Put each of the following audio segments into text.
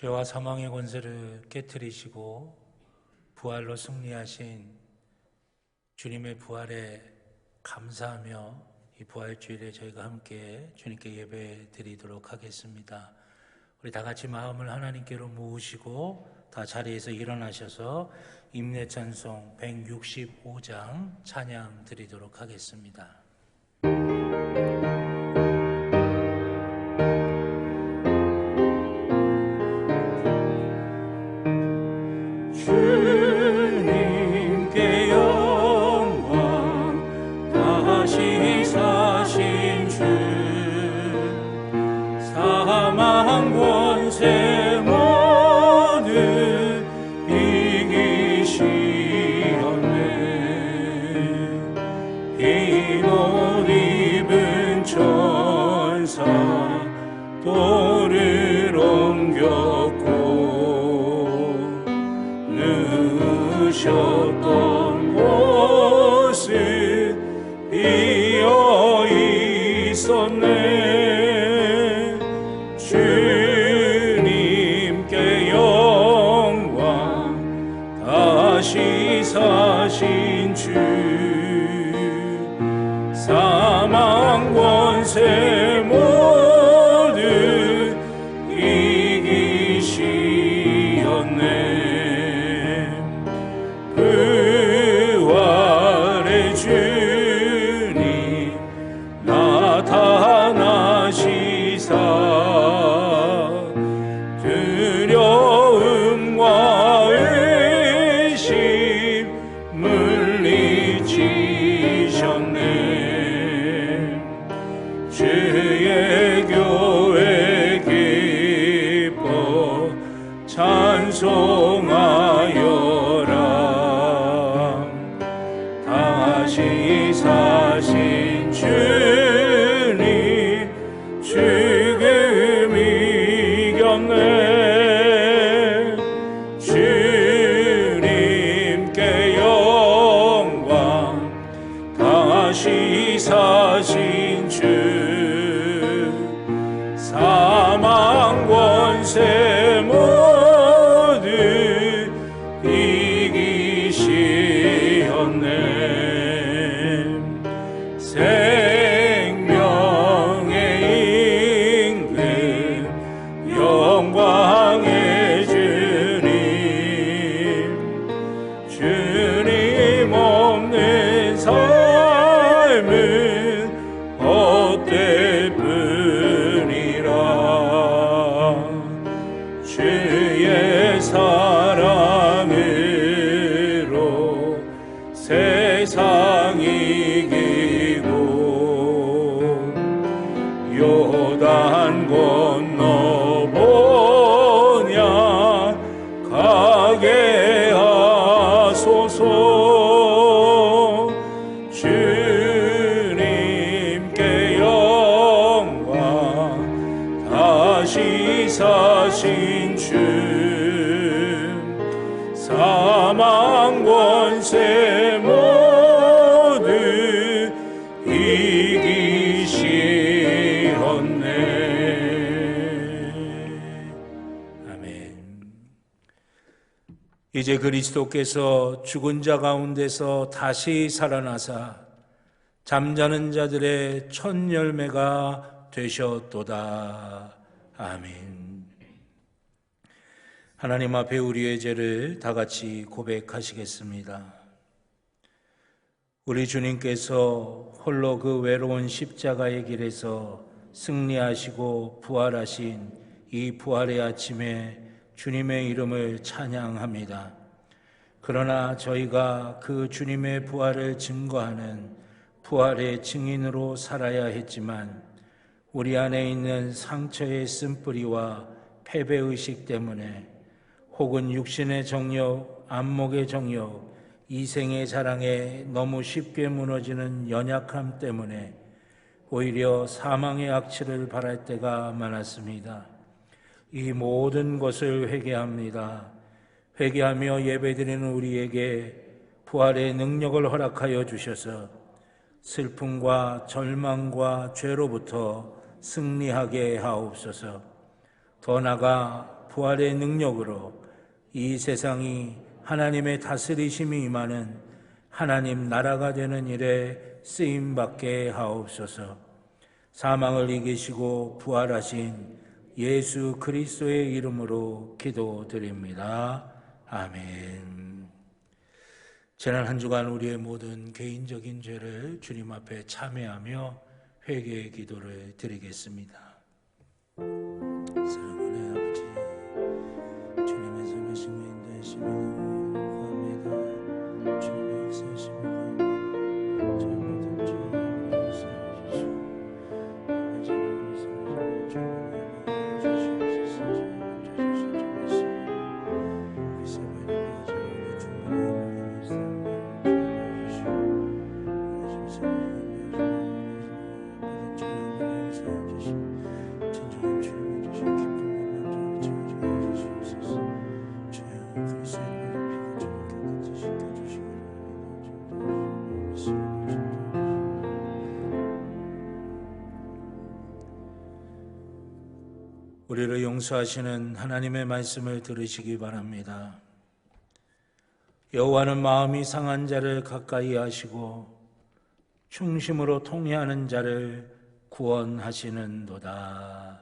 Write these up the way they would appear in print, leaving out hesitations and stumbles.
죄와 사망의 권세를 깨트리시고 부활로 승리하신 주님의 부활에 감사하며 이 부활주일에 저희가 함께 주님께 예배 드리도록 하겠습니다. 우리 다 같이 마음을 하나님께로 모으시고 다 자리에서 일어나셔서 임내찬송 165장 찬양 드리도록 하겠습니다. 주님께 영광, 다시 사신 주, 사망 권세 모두 이기시었네. 흰 옷 입은 천사 돌을 옮겼고 누우셨던 곳은 비어 있었네. 주님께 영광, 다시 사신 주, 사망 권세 모두 이기시었네. 부활의 주님 나타나시사 두려움과 의심 물리치셨네. 주의 교회 기뻐 찬송하여라. 다시 사신 주님 죽음 이겼네. 주님께 영광, 다시 사신 주, 사망 권세 모두 이기시었네. 생명의 임금, 영광의 주님, 주님 없는 삶은 헛될 뿐이라. 주의 사랑으로 세상 이기고 요단 건너보냐 가게 하소서. 주님께 영광, 다시 사신 주, 사망 권세 모두 이기시었네. 아멘. 이제 그리스도께서 죽은 자 가운데서 다시 살아나사 잠자는 자들의 첫 열매가 되셨도다. 아멘. 하나님 앞에 우리의 죄를 다 같이 고백하시겠습니다. 우리 주님께서 홀로 그 외로운 십자가의 길에서 승리하시고 부활하신 이 부활의 아침에 주님의 이름을 찬양합니다. 그러나 저희가 그 주님의 부활을 증거하는 부활의 증인으로 살아야 했지만 우리 안에 있는 상처의 쓴뿌리와 패배의식 때문에 혹은 육신의 정욕, 안목의 정욕, 이생의 자랑에 너무 쉽게 무너지는 연약함 때문에 오히려 사망의 악취를 발할 때가 많았습니다. 이 모든 것을 회개합니다. 회개하며 예배드리는 우리에게 부활의 능력을 허락하여 주셔서 슬픔과 절망과 죄로부터 승리하게 하옵소서. 더 나아가 부활의 능력으로 이 세상이 하나님의 다스리심이 임하는 하나님 나라가 되는 일에 쓰임받게 하옵소서. 사망을 이기시고 부활하신 예수 그리스도의 이름으로 기도드립니다. 아멘. 지난 한 주간 우리의 모든 개인적인 죄를 주님 앞에 참회하며 회개의 기도를 드리겠습니다. 사랑하는 아버지, 주님의 선하심과 인도하심을 구합니다. 주님의 역사하심을 구합니다. 저희 모든 죄를 용서해 주시고 마지막으로 주님의 주시옵소서. 우리를 용서하시는 하나님의 말씀을 들으시기 바랍니다. 여호와는 마음이 상한 자를 가까이 하시고 충심으로 통회하는 자를 구원하시는도다.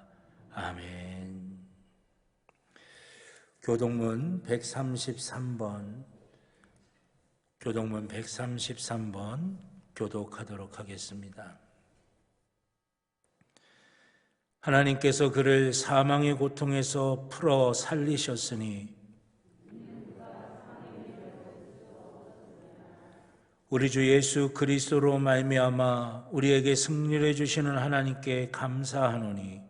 아멘. 교동문 133번 교독하도록 하겠습니다. 하나님께서 그를 사망의 고통에서 풀어 살리셨으니 우리 주 예수 그리스도로 말미암아 우리에게 승리를 주시는 하나님께 감사하노니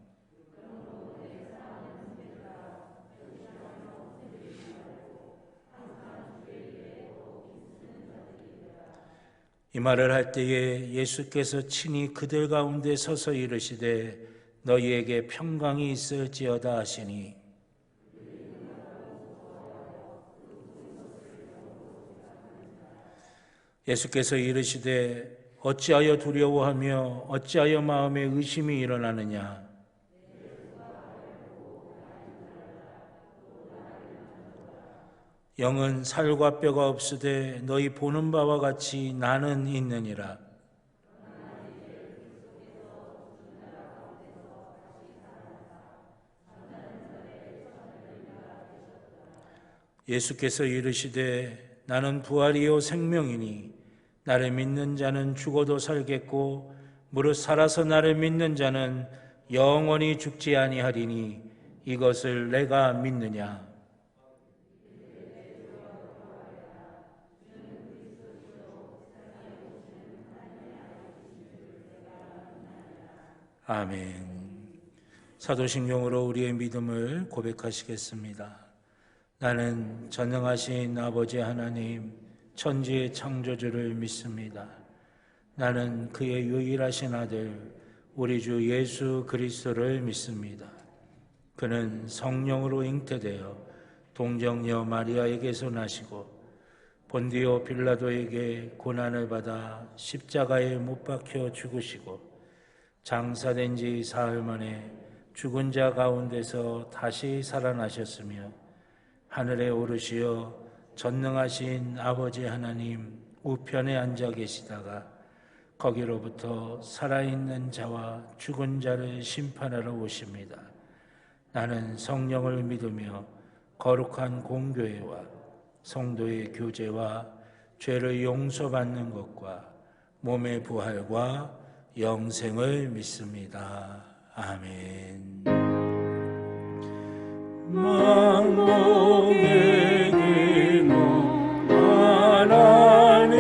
이 말을 할 때에 예수께서 친히 그들 가운데 서서 이르시되 너희에게 평강이 있을지어다 하시니 예수께서 이르시되 어찌하여 두려워하며 어찌하여 마음에 의심이 일어나느냐. 영은 살과 뼈가 없으되 너희 보는 바와 같이 나는 있느니라. 예수께서 이르시되 나는 부활이요 생명이니 나를 믿는 자는 죽어도 살겠고 무릇 살아서 나를 믿는 자는 영원히 죽지 아니하리니 이것을 내가 믿느냐. 아멘. 사도신경으로 우리의 믿음을 고백하시겠습니다. 나는 전능하신 아버지 하나님 천지의 창조주를 믿습니다. 나는 그의 유일하신 아들 우리 주 예수 그리스도를 믿습니다. 그는 성령으로 잉태되어 동정녀 마리아에게서 나시고 본디오 빌라도에게 고난을 받아 십자가에 못 박혀 죽으시고 장사된 지 사흘 만에 죽은 자 가운데서 다시 살아나셨으며 하늘에 오르시어 전능하신 아버지 하나님 우편에 앉아 계시다가 거기로부터 살아있는 자와 죽은 자를 심판하러 오십니다. 나는 성령을 믿으며 거룩한 공교회와 성도의 교제와 죄를 용서받는 것과 몸의 부활과 영생을 믿습니다. 아멘. 만국의 기노 하나님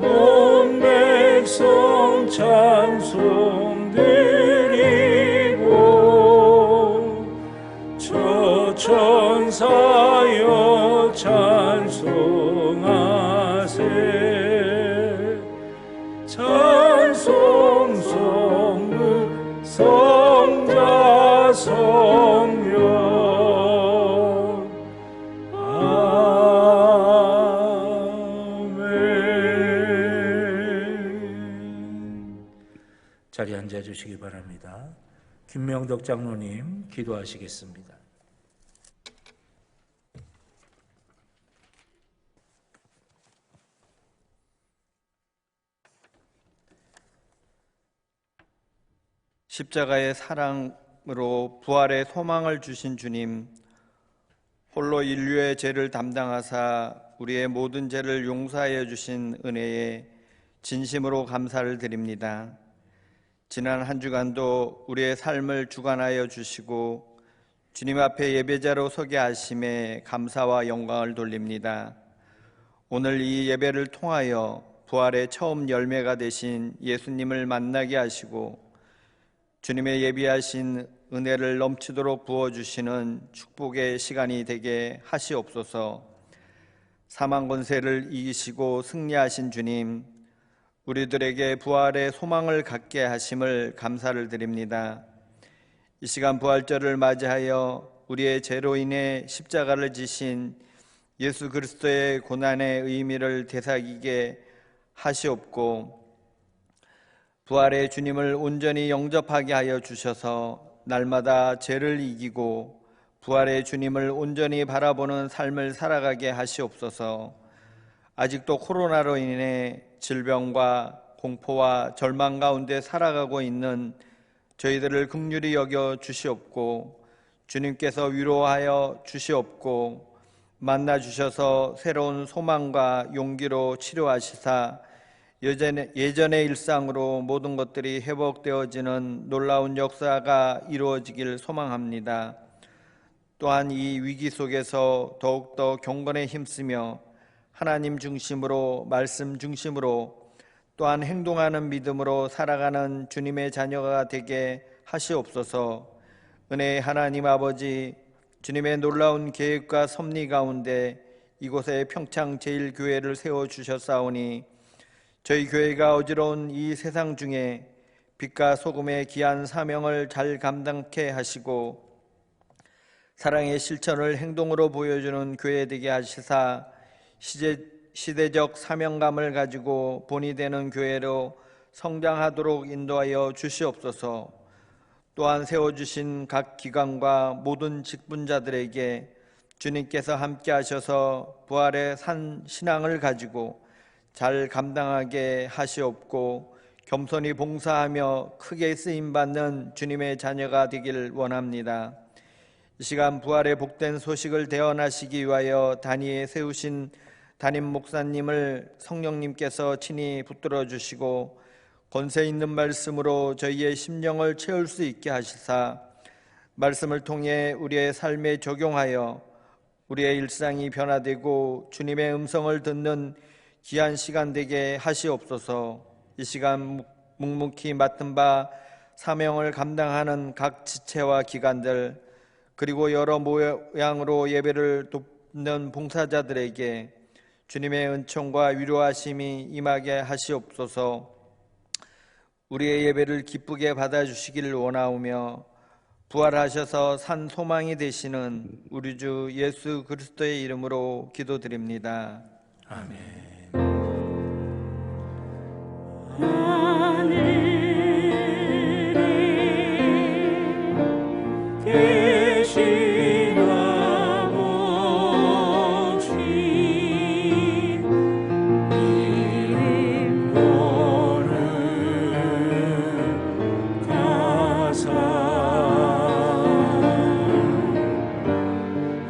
온 백성 찬송 드리고 저 천사여 찬송하세 찬송 성부 성자 성령 아멘. 자리에 앉아 주시기 바랍니다. 김명덕 장로님 기도하시겠습니다. 십자가의 사랑으로 부활의 소망을 주신 주님, 홀로 인류의 죄를 담당하사 우리의 모든 죄를 용서하여 주신 은혜에 진심으로 감사를 드립니다. 지난 한 주간도 우리의 삶을 주관하여 주시고 주님 앞에 예배자로 서게 하심에 감사와 영광을 돌립니다. 오늘 이 예배를 통하여 부활의 처음 열매가 되신 예수님을 만나게 하시고 주님의 예비하신 은혜를 넘치도록 부어주시는 축복의 시간이 되게 하시옵소서. 사망 권세를 이기시고 승리하신 주님, 우리들에게 부활의 소망을 갖게 하심을 감사를 드립니다. 이 시간 부활절을 맞이하여 우리의 죄로 인해 십자가를 지신 예수 그리스도의 고난의 의미를 되새기게 하시옵고 부활의 주님을 온전히 영접하게 하여 주셔서 날마다 죄를 이기고 부활의 주님을 온전히 바라보는 삶을 살아가게 하시옵소서. 아직도 코로나로 인해 질병과 공포와 절망 가운데 살아가고 있는 저희들을 긍휼히 여겨 주시옵고 주님께서 위로하여 주시옵고 만나 주셔서 새로운 소망과 용기로 치료하시사 예전의 일상으로 모든 것들이 회복되어지는 놀라운 역사가 이루어지길 소망합니다. 또한 이 위기 속에서 더욱더 경건에 힘쓰며 하나님 중심으로 말씀 중심으로 또한 행동하는 믿음으로 살아가는 주님의 자녀가 되게 하시옵소서. 은혜의 하나님 아버지, 주님의 놀라운 계획과 섭리 가운데 이곳에 평창 제1교회를 세워주셨사오니 저희 교회가 어지러운 이 세상 중에 빛과 소금의 귀한 사명을 잘 감당케 하시고 사랑의 실천을 행동으로 보여주는 교회 되게 하시사 시대적 사명감을 가지고 본이 되는 교회로 성장하도록 인도하여 주시옵소서. 또한 세워주신 각 기관과 모든 직분자들에게 주님께서 함께 하셔서 부활의 산 신앙을 가지고 잘 감당하게 하시옵고 겸손히 봉사하며 크게 쓰임받는 주님의 자녀가 되길 원합니다. 이 시간 부활의 복된 소식을 대언하시기 위하여 단위에 세우신 담임 목사님을 성령님께서 친히 붙들어 주시고 권세 있는 말씀으로 저희의 심령을 채울 수 있게 하시사 말씀을 통해 우리의 삶에 적용하여 우리의 일상이 변화되고 주님의 음성을 듣는 귀한 시간 되게 하시옵소서. 이 시간 묵묵히 맡은 바 사명을 감당하는 각 지체와 기관들 그리고 여러 모양으로 예배를 돕는 봉사자들에게 주님의 은총과 위로하심이 임하게 하시옵소서. 우리의 예배를 기쁘게 받아주시기를 원하오며 부활하셔서 산 소망이 되시는 우리 주 예수 그리스도의 이름으로 기도드립니다. 아멘. 계신 아버지 이름 거룩하사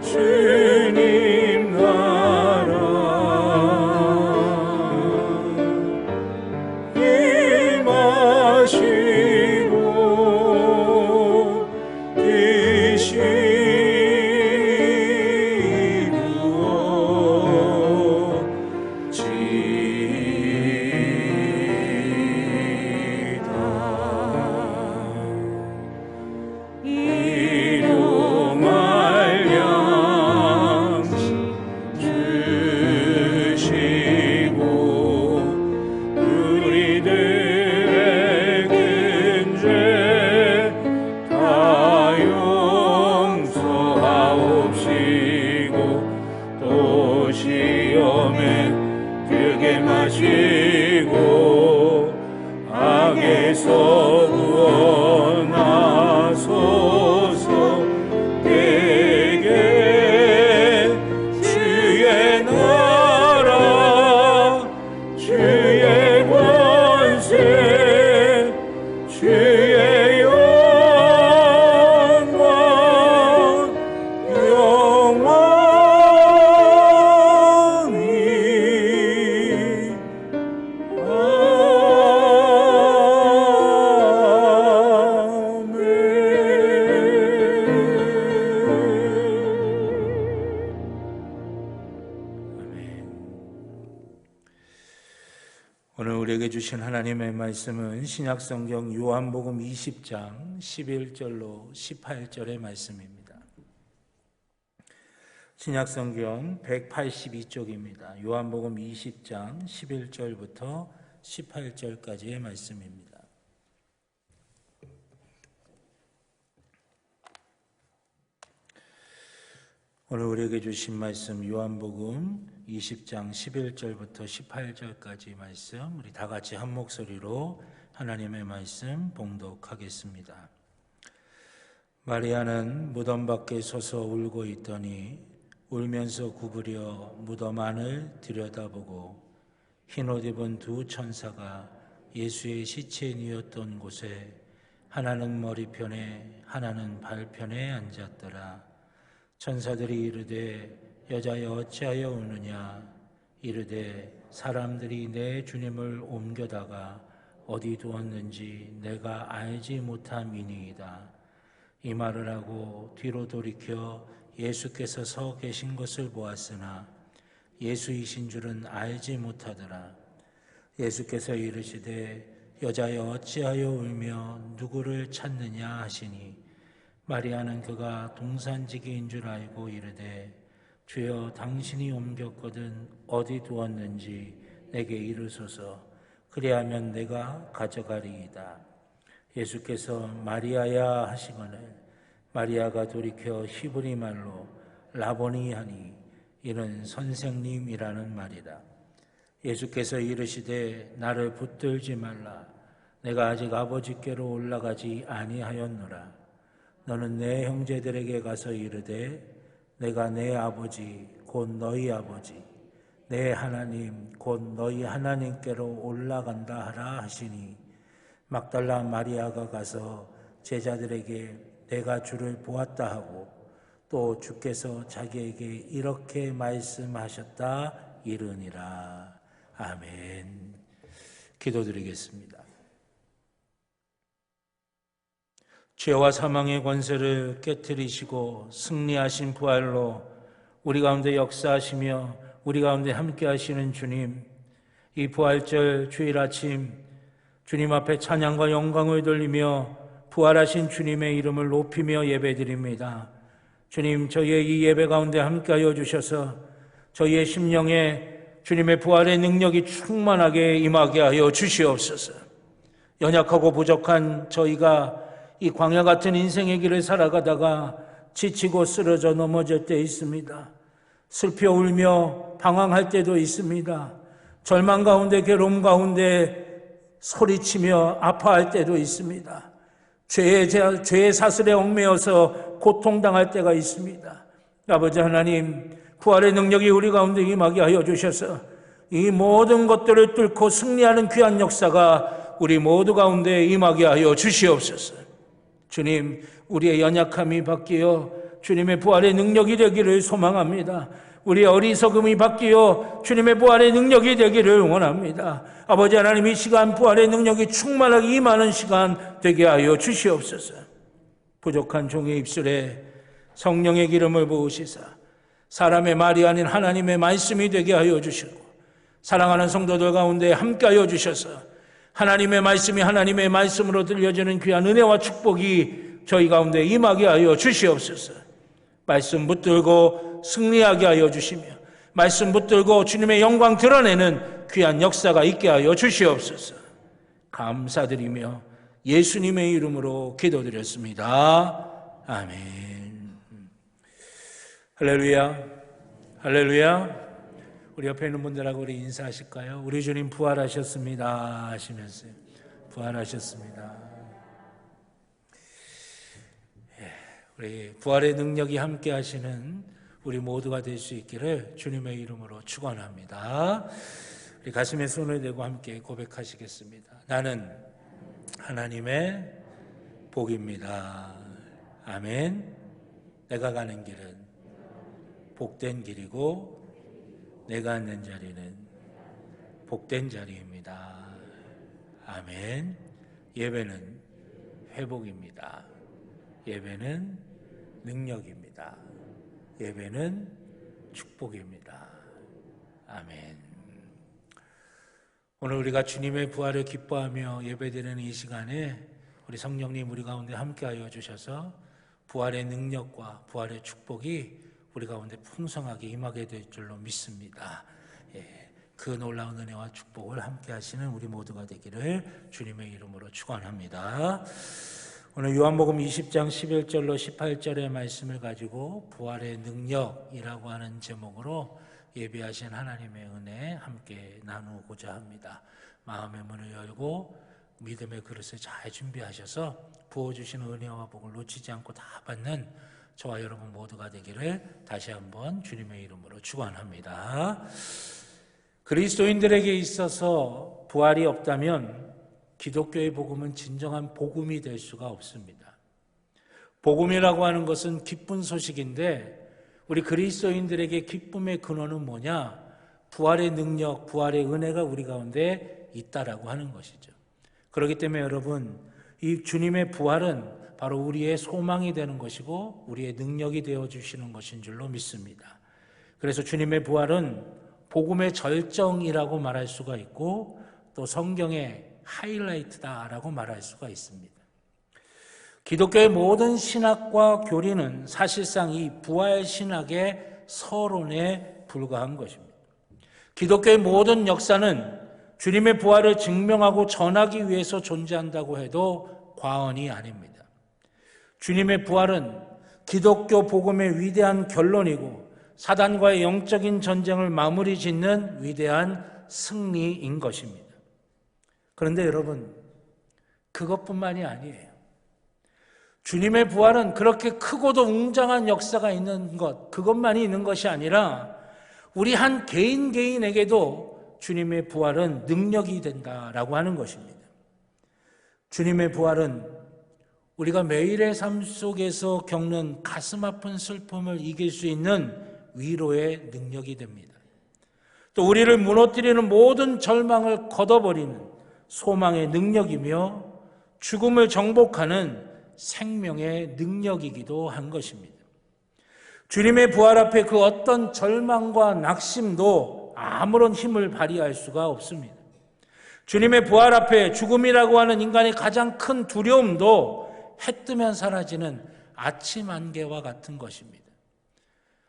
주님 나라 임하 우리에게 주신 하나님의 말씀은 신약성경 요한복음 20장 11절로 18절의 말씀입니다. 신약성경 182쪽입니다. 요한복음 20장 11절부터 18절까지의 말씀입니다. 오늘 우리에게 주신 말씀 요한복음 20장 11절부터 18절까지 말씀, 우리 다 같이 한 목소리로 하나님의 말씀 봉독하겠습니다. 마리아는 무덤 밖에 서서 울고 있더니 울면서 구부려 무덤 안을 들여다보고 흰옷 입은 두 천사가 예수의 시체에 뉘었던 곳에 하나는 머리편에 하나는 발편에 앉았더라. 천사들이 이르되 여자여 어찌하여 우느냐. 이르되 사람들이 내 주님을 옮겨다가 어디 두었는지 내가 알지 못함이니이다. 이 말을 하고 뒤로 돌이켜 예수께서 서 계신 것을 보았으나 예수이신 줄은 알지 못하더라. 예수께서 이르시되 여자여 어찌하여 울며 누구를 찾느냐 하시니 마리아는 그가 동산지기인 줄 알고 이르되 주여 당신이 옮겼거든 어디 두었는지 내게 이르소서. 그리하면 내가 가져가리이다. 예수께서 마리아야 하시거늘 마리아가 돌이켜 히브리 말로 라보니 하니 이는 선생님이라는 말이다. 예수께서 이르시되 나를 붙들지 말라. 내가 아직 아버지께로 올라가지 아니하였노라. 너는 내 형제들에게 가서 이르되 내가 내 아버지 곧 너희 아버지 내 하나님 곧 너희 하나님께로 올라간다 하라 하시니 막달라 마리아가 가서 제자들에게 내가 주를 보았다 하고 또 주께서 자기에게 이렇게 말씀하셨다 이르니라. 아멘. 기도드리겠습니다. 죄와 사망의 권세를 깨뜨리시고 승리하신 부활로 우리 가운데 역사하시며 우리 가운데 함께 하시는 주님, 이 부활절 주일 아침 주님 앞에 찬양과 영광을 돌리며 부활하신 주님의 이름을 높이며 예배드립니다. 주님, 저희의 이 예배 가운데 함께하여 주셔서 저희의 심령에 주님의 부활의 능력이 충만하게 임하게 하여 주시옵소서. 연약하고 부족한 저희가 이 광야 같은 인생의 길을 살아가다가 지치고 쓰러져 넘어질 때 있습니다. 슬퍼 울며 방황할 때도 있습니다. 절망 가운데 괴로움 가운데 소리치며 아파할 때도 있습니다. 죄의 사슬에 얽매여서 고통당할 때가 있습니다. 아버지 하나님, 부활의 능력이 우리 가운데 임하게 하여 주셔서 이 모든 것들을 뚫고 승리하는 귀한 역사가 우리 모두 가운데 임하게 하여 주시옵소서. 주님, 우리의 연약함이 바뀌어 주님의 부활의 능력이 되기를 소망합니다. 우리의 어리석음이 바뀌어 주님의 부활의 능력이 되기를 원합니다. 아버지 하나님, 이 시간 부활의 능력이 충만하게 임하는 시간 되게 하여 주시옵소서. 부족한 종의 입술에 성령의 기름을 부으시사 사람의 말이 아닌 하나님의 말씀이 되게 하여 주시고 사랑하는 성도들 가운데 함께하여 주셔서 하나님의 말씀이 하나님의 말씀으로 들려지는 귀한 은혜와 축복이 저희 가운데 임하게 하여 주시옵소서. 말씀 붙들고 승리하게 하여 주시며 말씀 붙들고 주님의 영광 드러내는 귀한 역사가 있게 하여 주시옵소서. 감사드리며 예수님의 이름으로 기도드렸습니다. 아멘. 할렐루야, 할렐루야. 우리 옆에 있는 분들하고 우리 인사하실까요? 우리 주님 부활하셨습니다 하시면서 부활하셨습니다. 우리 부활의 능력이 함께 하시는 우리 모두가 될 수 있기를 주님의 이름으로 축원합니다. 우리 가슴에 손을 대고 함께 고백하시겠습니다. 나는 하나님의 복입니다. 아멘. 내가 가는 길은 복된 길이고 내가 앉는 자리는 복된 자리입니다. 아멘. 예배는 회복입니다. 예배는 능력입니다. 예배는 축복입니다. 아멘. 오늘 우리가 주님의 부활을 기뻐하며 예배드리는 이 시간에 우리 성령님 우리 가운데 함께하여 주셔서 부활의 능력과 부활의 축복이 우리 가운데 풍성하게 임하게 될 줄로 믿습니다. 그 놀라운 은혜와 축복을 함께하시는 우리 모두가 되기를 주님의 이름으로 축원합니다. 오늘 요한복음 20장 11절로 18절의 말씀을 가지고 부활의 능력이라고 하는 제목으로 예배하신 하나님의 은혜 함께 나누고자 합니다. 마음의 문을 열고 믿음의 그릇을 잘 준비하셔서 부어주시는 은혜와 복을 놓치지 않고 다 받는 저와 여러분 모두가 되기를 다시 한번 주님의 이름으로 축원합니다. 그리스도인들에게 있어서 부활이 없다면 기독교의 복음은 진정한 복음이 될 수가 없습니다. 복음이라고 하는 것은 기쁜 소식인데 우리 그리스도인들에게 기쁨의 근원은 뭐냐? 부활의 능력, 부활의 은혜가 우리 가운데 있다라고 하는 것이죠. 그렇기 때문에 여러분, 이 주님의 부활은 바로 우리의 소망이 되는 것이고 우리의 능력이 되어주시는 것인 줄로 믿습니다. 그래서 주님의 부활은 복음의 절정이라고 말할 수가 있고 또 성경의 하이라이트다라고 말할 수가 있습니다. 기독교의 모든 신학과 교리는 사실상 이 부활 신학의 서론에 불과한 것입니다. 기독교의 모든 역사는 주님의 부활을 증명하고 전하기 위해서 존재한다고 해도 과언이 아닙니다. 주님의 부활은 기독교 복음의 위대한 결론이고 사단과의 영적인 전쟁을 마무리 짓는 위대한 승리인 것입니다. 그런데 여러분, 그것뿐만이 아니에요. 주님의 부활은 그렇게 크고도 웅장한 역사가 있는 것, 그것만이 있는 것이 아니라 우리 한 개인에게도 주님의 부활은 능력이 된다라고 하는 것입니다. 주님의 부활은 우리가 매일의 삶 속에서 겪는 가슴 아픈 슬픔을 이길 수 있는 위로의 능력이 됩니다. 또 우리를 무너뜨리는 모든 절망을 걷어버리는 소망의 능력이며 죽음을 정복하는 생명의 능력이기도 한 것입니다. 주님의 부활 앞에 그 어떤 절망과 낙심도 아무런 힘을 발휘할 수가 없습니다. 주님의 부활 앞에 죽음이라고 하는 인간의 가장 큰 두려움도 해 뜨면 사라지는 아침 안개와 같은 것입니다.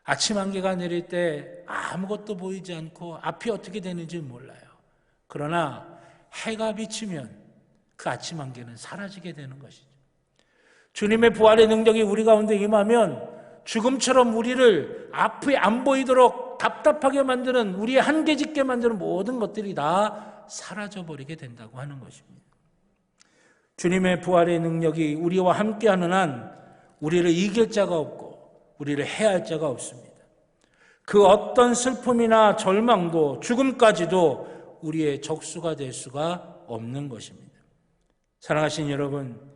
아침 안개가 내릴 때 아무것도 보이지 않고 앞이 어떻게 되는지 몰라요. 그러나 해가 비치면 그 아침 안개는 사라지게 되는 것이죠. 주님의 부활의 능력이 우리 가운데 임하면 죽음처럼 우리를 앞이 안 보이도록 답답하게 만드는 우리의 한계 짓게 만드는 모든 것들이 다 사라져버리게 된다고 하는 것입니다. 주님의 부활의 능력이 우리와 함께하는 한 우리를 이길 자가 없고 우리를 해할 자가 없습니다. 그 어떤 슬픔이나 절망도 죽음까지도 우리의 적수가 될 수가 없는 것입니다. 사랑하신 여러분,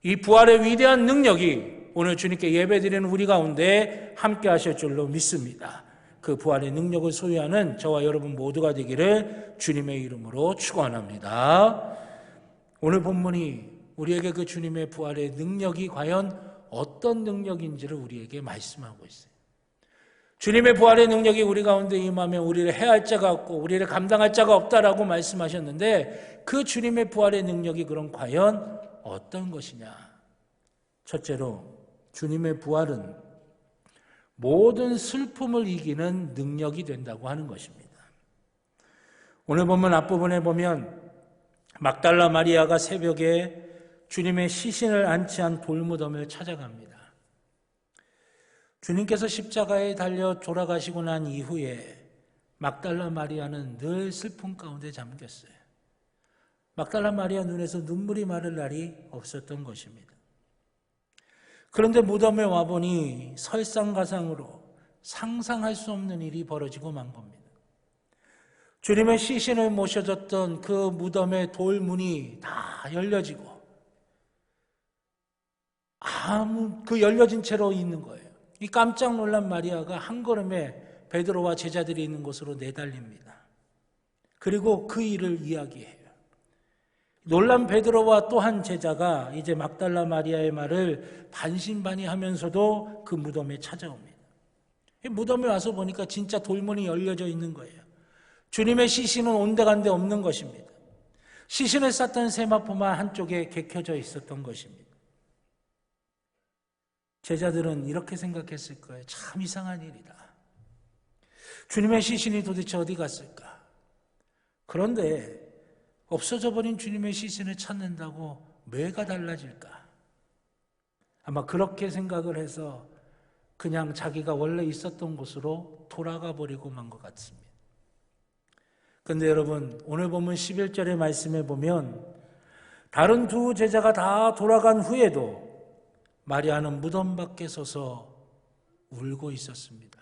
이 부활의 위대한 능력이 오늘 주님께 예배드리는 우리 가운데 함께 하실 줄로 믿습니다. 그 부활의 능력을 소유하는 저와 여러분 모두가 되기를 주님의 이름으로 축원합니다. 오늘 본문이 우리에게 그 주님의 부활의 능력이 과연 어떤 능력인지를 우리에게 말씀하고 있어요. 주님의 부활의 능력이 우리 가운데 임하면 우리를 해할 자가 없고 우리를 감당할 자가 없다라고 말씀하셨는데 그 주님의 부활의 능력이 그럼 과연 어떤 것이냐? 첫째로 주님의 부활은 모든 슬픔을 이기는 능력이 된다고 하는 것입니다. 오늘 본문 앞부분에 보면 막달라 마리아가 새벽에 주님의 시신을 안치한 돌무덤을 찾아갑니다. 주님께서 십자가에 달려 돌아가시고 난 이후에 막달라 마리아는 늘 슬픔 가운데 잠겼어요. 막달라 마리아 눈에서 눈물이 마를 날이 없었던 것입니다. 그런데 무덤에 와보니 설상가상으로 상상할 수 없는 일이 벌어지고 만 겁니다. 주님의 시신을 모셔졌던 그 무덤의 돌문이 다 열려지고 그 열려진 채로 있는 거예요. 이 깜짝 놀란 마리아가 한 걸음에 베드로와 제자들이 있는 곳으로 내달립니다. 그리고 그 일을 이야기해요. 놀란 베드로와 또 한 제자가 이제 막달라 마리아의 말을 반신반의하면서도 그 무덤에 찾아옵니다. 무덤에 와서 보니까 진짜 돌문이 열려져 있는 거예요. 주님의 시신은 온데간데 없는 것입니다. 시신을 쌌던 세마포만 한쪽에 개켜져 있었던 것입니다. 제자들은 이렇게 생각했을 거예요. 참 이상한 일이다. 주님의 시신이 도대체 어디 갔을까? 그런데 없어져 버린 주님의 시신을 찾는다고 뭐가 달라질까? 아마 그렇게 생각을 해서 그냥 자기가 원래 있었던 곳으로 돌아가 버리고 만 것 같습니다. 그런데 여러분, 오늘 본문 11절의 말씀에 보면 다른 두 제자가 다 돌아간 후에도 마리아는 무덤 밖에 서서 울고 있었습니다.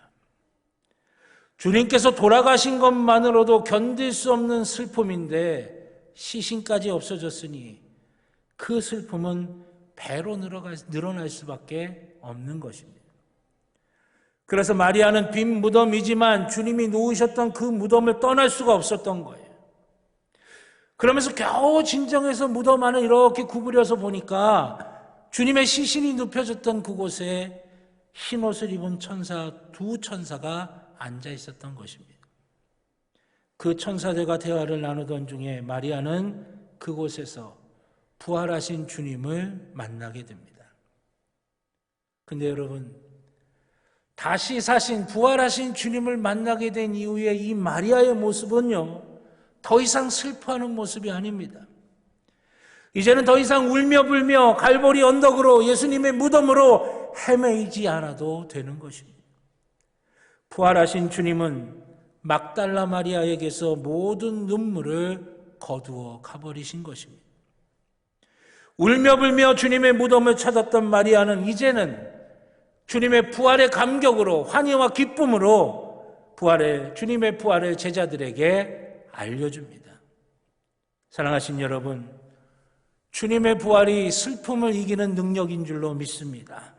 주님께서 돌아가신 것만으로도 견딜 수 없는 슬픔인데 시신까지 없어졌으니 그 슬픔은 배로 늘어날 수밖에 없는 것입니다. 그래서 마리아는 빈 무덤이지만 주님이 누우셨던 그 무덤을 떠날 수가 없었던 거예요. 그러면서 겨우 진정해서 무덤 안을 이렇게 구부려서 보니까 주님의 시신이 눕혀졌던 그곳에 흰 옷을 입은 두 천사가 앉아 있었던 것입니다. 그 천사들과 대화를 나누던 중에 마리아는 그곳에서 부활하신 주님을 만나게 됩니다. 근데 여러분, 다시 사신 부활하신 주님을 만나게 된 이후에 이 마리아의 모습은요, 더 이상 슬퍼하는 모습이 아닙니다. 이제는 더 이상 울며 불며 갈보리 언덕으로 예수님의 무덤으로 헤매이지 않아도 되는 것입니다. 부활하신 주님은 막달라 마리아에게서 모든 눈물을 거두어 가버리신 것입니다. 울며 불며 주님의 무덤을 찾았던 마리아는 이제는 주님의 부활의 감격으로 환희와 기쁨으로 주님의 부활을 제자들에게 알려줍니다. 사랑하신 여러분, 주님의 부활이 슬픔을 이기는 능력인 줄로 믿습니다.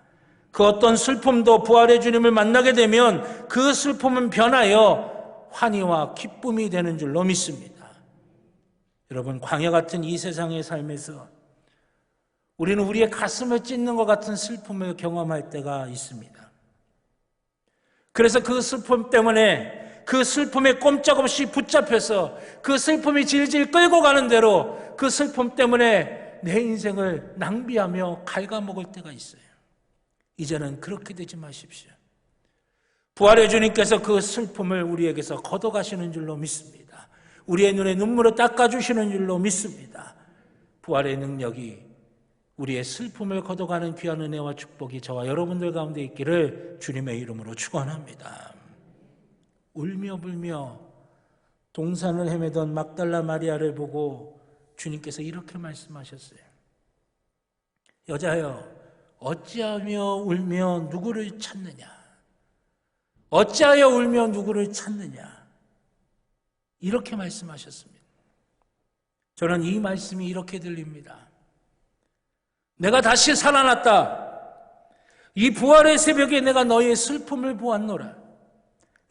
그 어떤 슬픔도 부활의 주님을 만나게 되면 그 슬픔은 변하여 환희와 기쁨이 되는 줄로 믿습니다. 여러분, 광야 같은 이 세상의 삶에서 우리는 우리의 가슴을 찢는 것 같은 슬픔을 경험할 때가 있습니다. 그래서 그 슬픔 때문에 그 슬픔에 꼼짝없이 붙잡혀서 그 슬픔이 질질 끌고 가는 대로 그 슬픔 때문에 내 인생을 낭비하며 갉아먹을 때가 있어요. 이제는 그렇게 되지 마십시오. 부활의 주님께서 그 슬픔을 우리에게서 걷어가시는 줄로 믿습니다. 우리의 눈에 눈물을 닦아주시는 줄로 믿습니다. 부활의 능력이 우리의 슬픔을 걷어가는 귀한 은혜와 축복이 저와 여러분들 가운데 있기를 주님의 이름으로 축원합니다. 울며 불며 동산을 헤매던 막달라 마리아를 보고 주님께서 이렇게 말씀하셨어요. 여자여, 어찌하며 울며 누구를 찾느냐? 어찌하여 울며 누구를 찾느냐? 이렇게 말씀하셨습니다. 저는 이 말씀이 이렇게 들립니다. 내가 다시 살아났다. 이 부활의 새벽에 내가 너의 슬픔을 보았노라.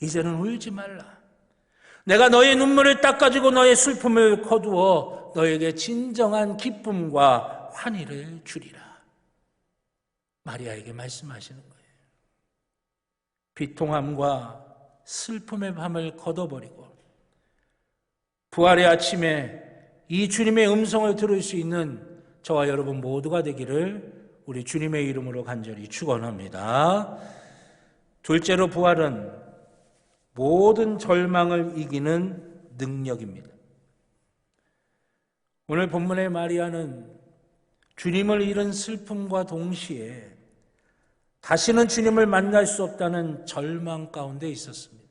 이제는 울지 말라. 내가 너의 눈물을 닦아주고 너의 슬픔을 거두어 너에게 진정한 기쁨과 환희를 주리라. 마리아에게 말씀하시는 거예요. 비통함과 슬픔의 밤을 걷어버리고 부활의 아침에 이 주님의 음성을 들을 수 있는 저와 여러분 모두가 되기를 우리 주님의 이름으로 간절히 축원합니다. 둘째로, 부활은 모든 절망을 이기는 능력입니다. 오늘 본문의 마리아는 주님을 잃은 슬픔과 동시에 다시는 주님을 만날 수 없다는 절망 가운데 있었습니다.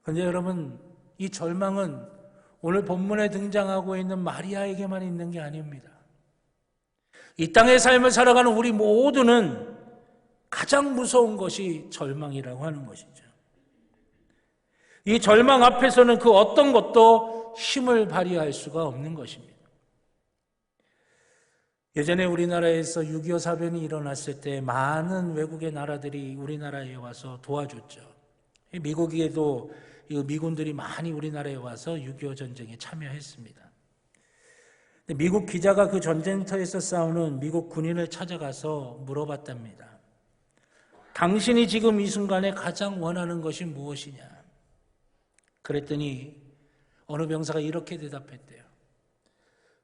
그런데 여러분, 이 절망은 오늘 본문에 등장하고 있는 마리아에게만 있는 게 아닙니다. 이 땅의 삶을 살아가는 우리 모두는 가장 무서운 것이 절망이라고 하는 것이죠. 이 절망 앞에서는 그 어떤 것도 힘을 발휘할 수가 없는 것입니다. 예전에 우리나라에서 6.25 사변이 일어났을 때 많은 외국의 나라들이 우리나라에 와서 도와줬죠. 미국에도 미군들이 많이 우리나라에 와서 6.25 전쟁에 참여했습니다. 미국 기자가 그 전쟁터에서 싸우는 미국 군인을 찾아가서 물어봤답니다. 당신이 지금 이 순간에 가장 원하는 것이 무엇이냐? 그랬더니 어느 병사가 이렇게 대답했대요.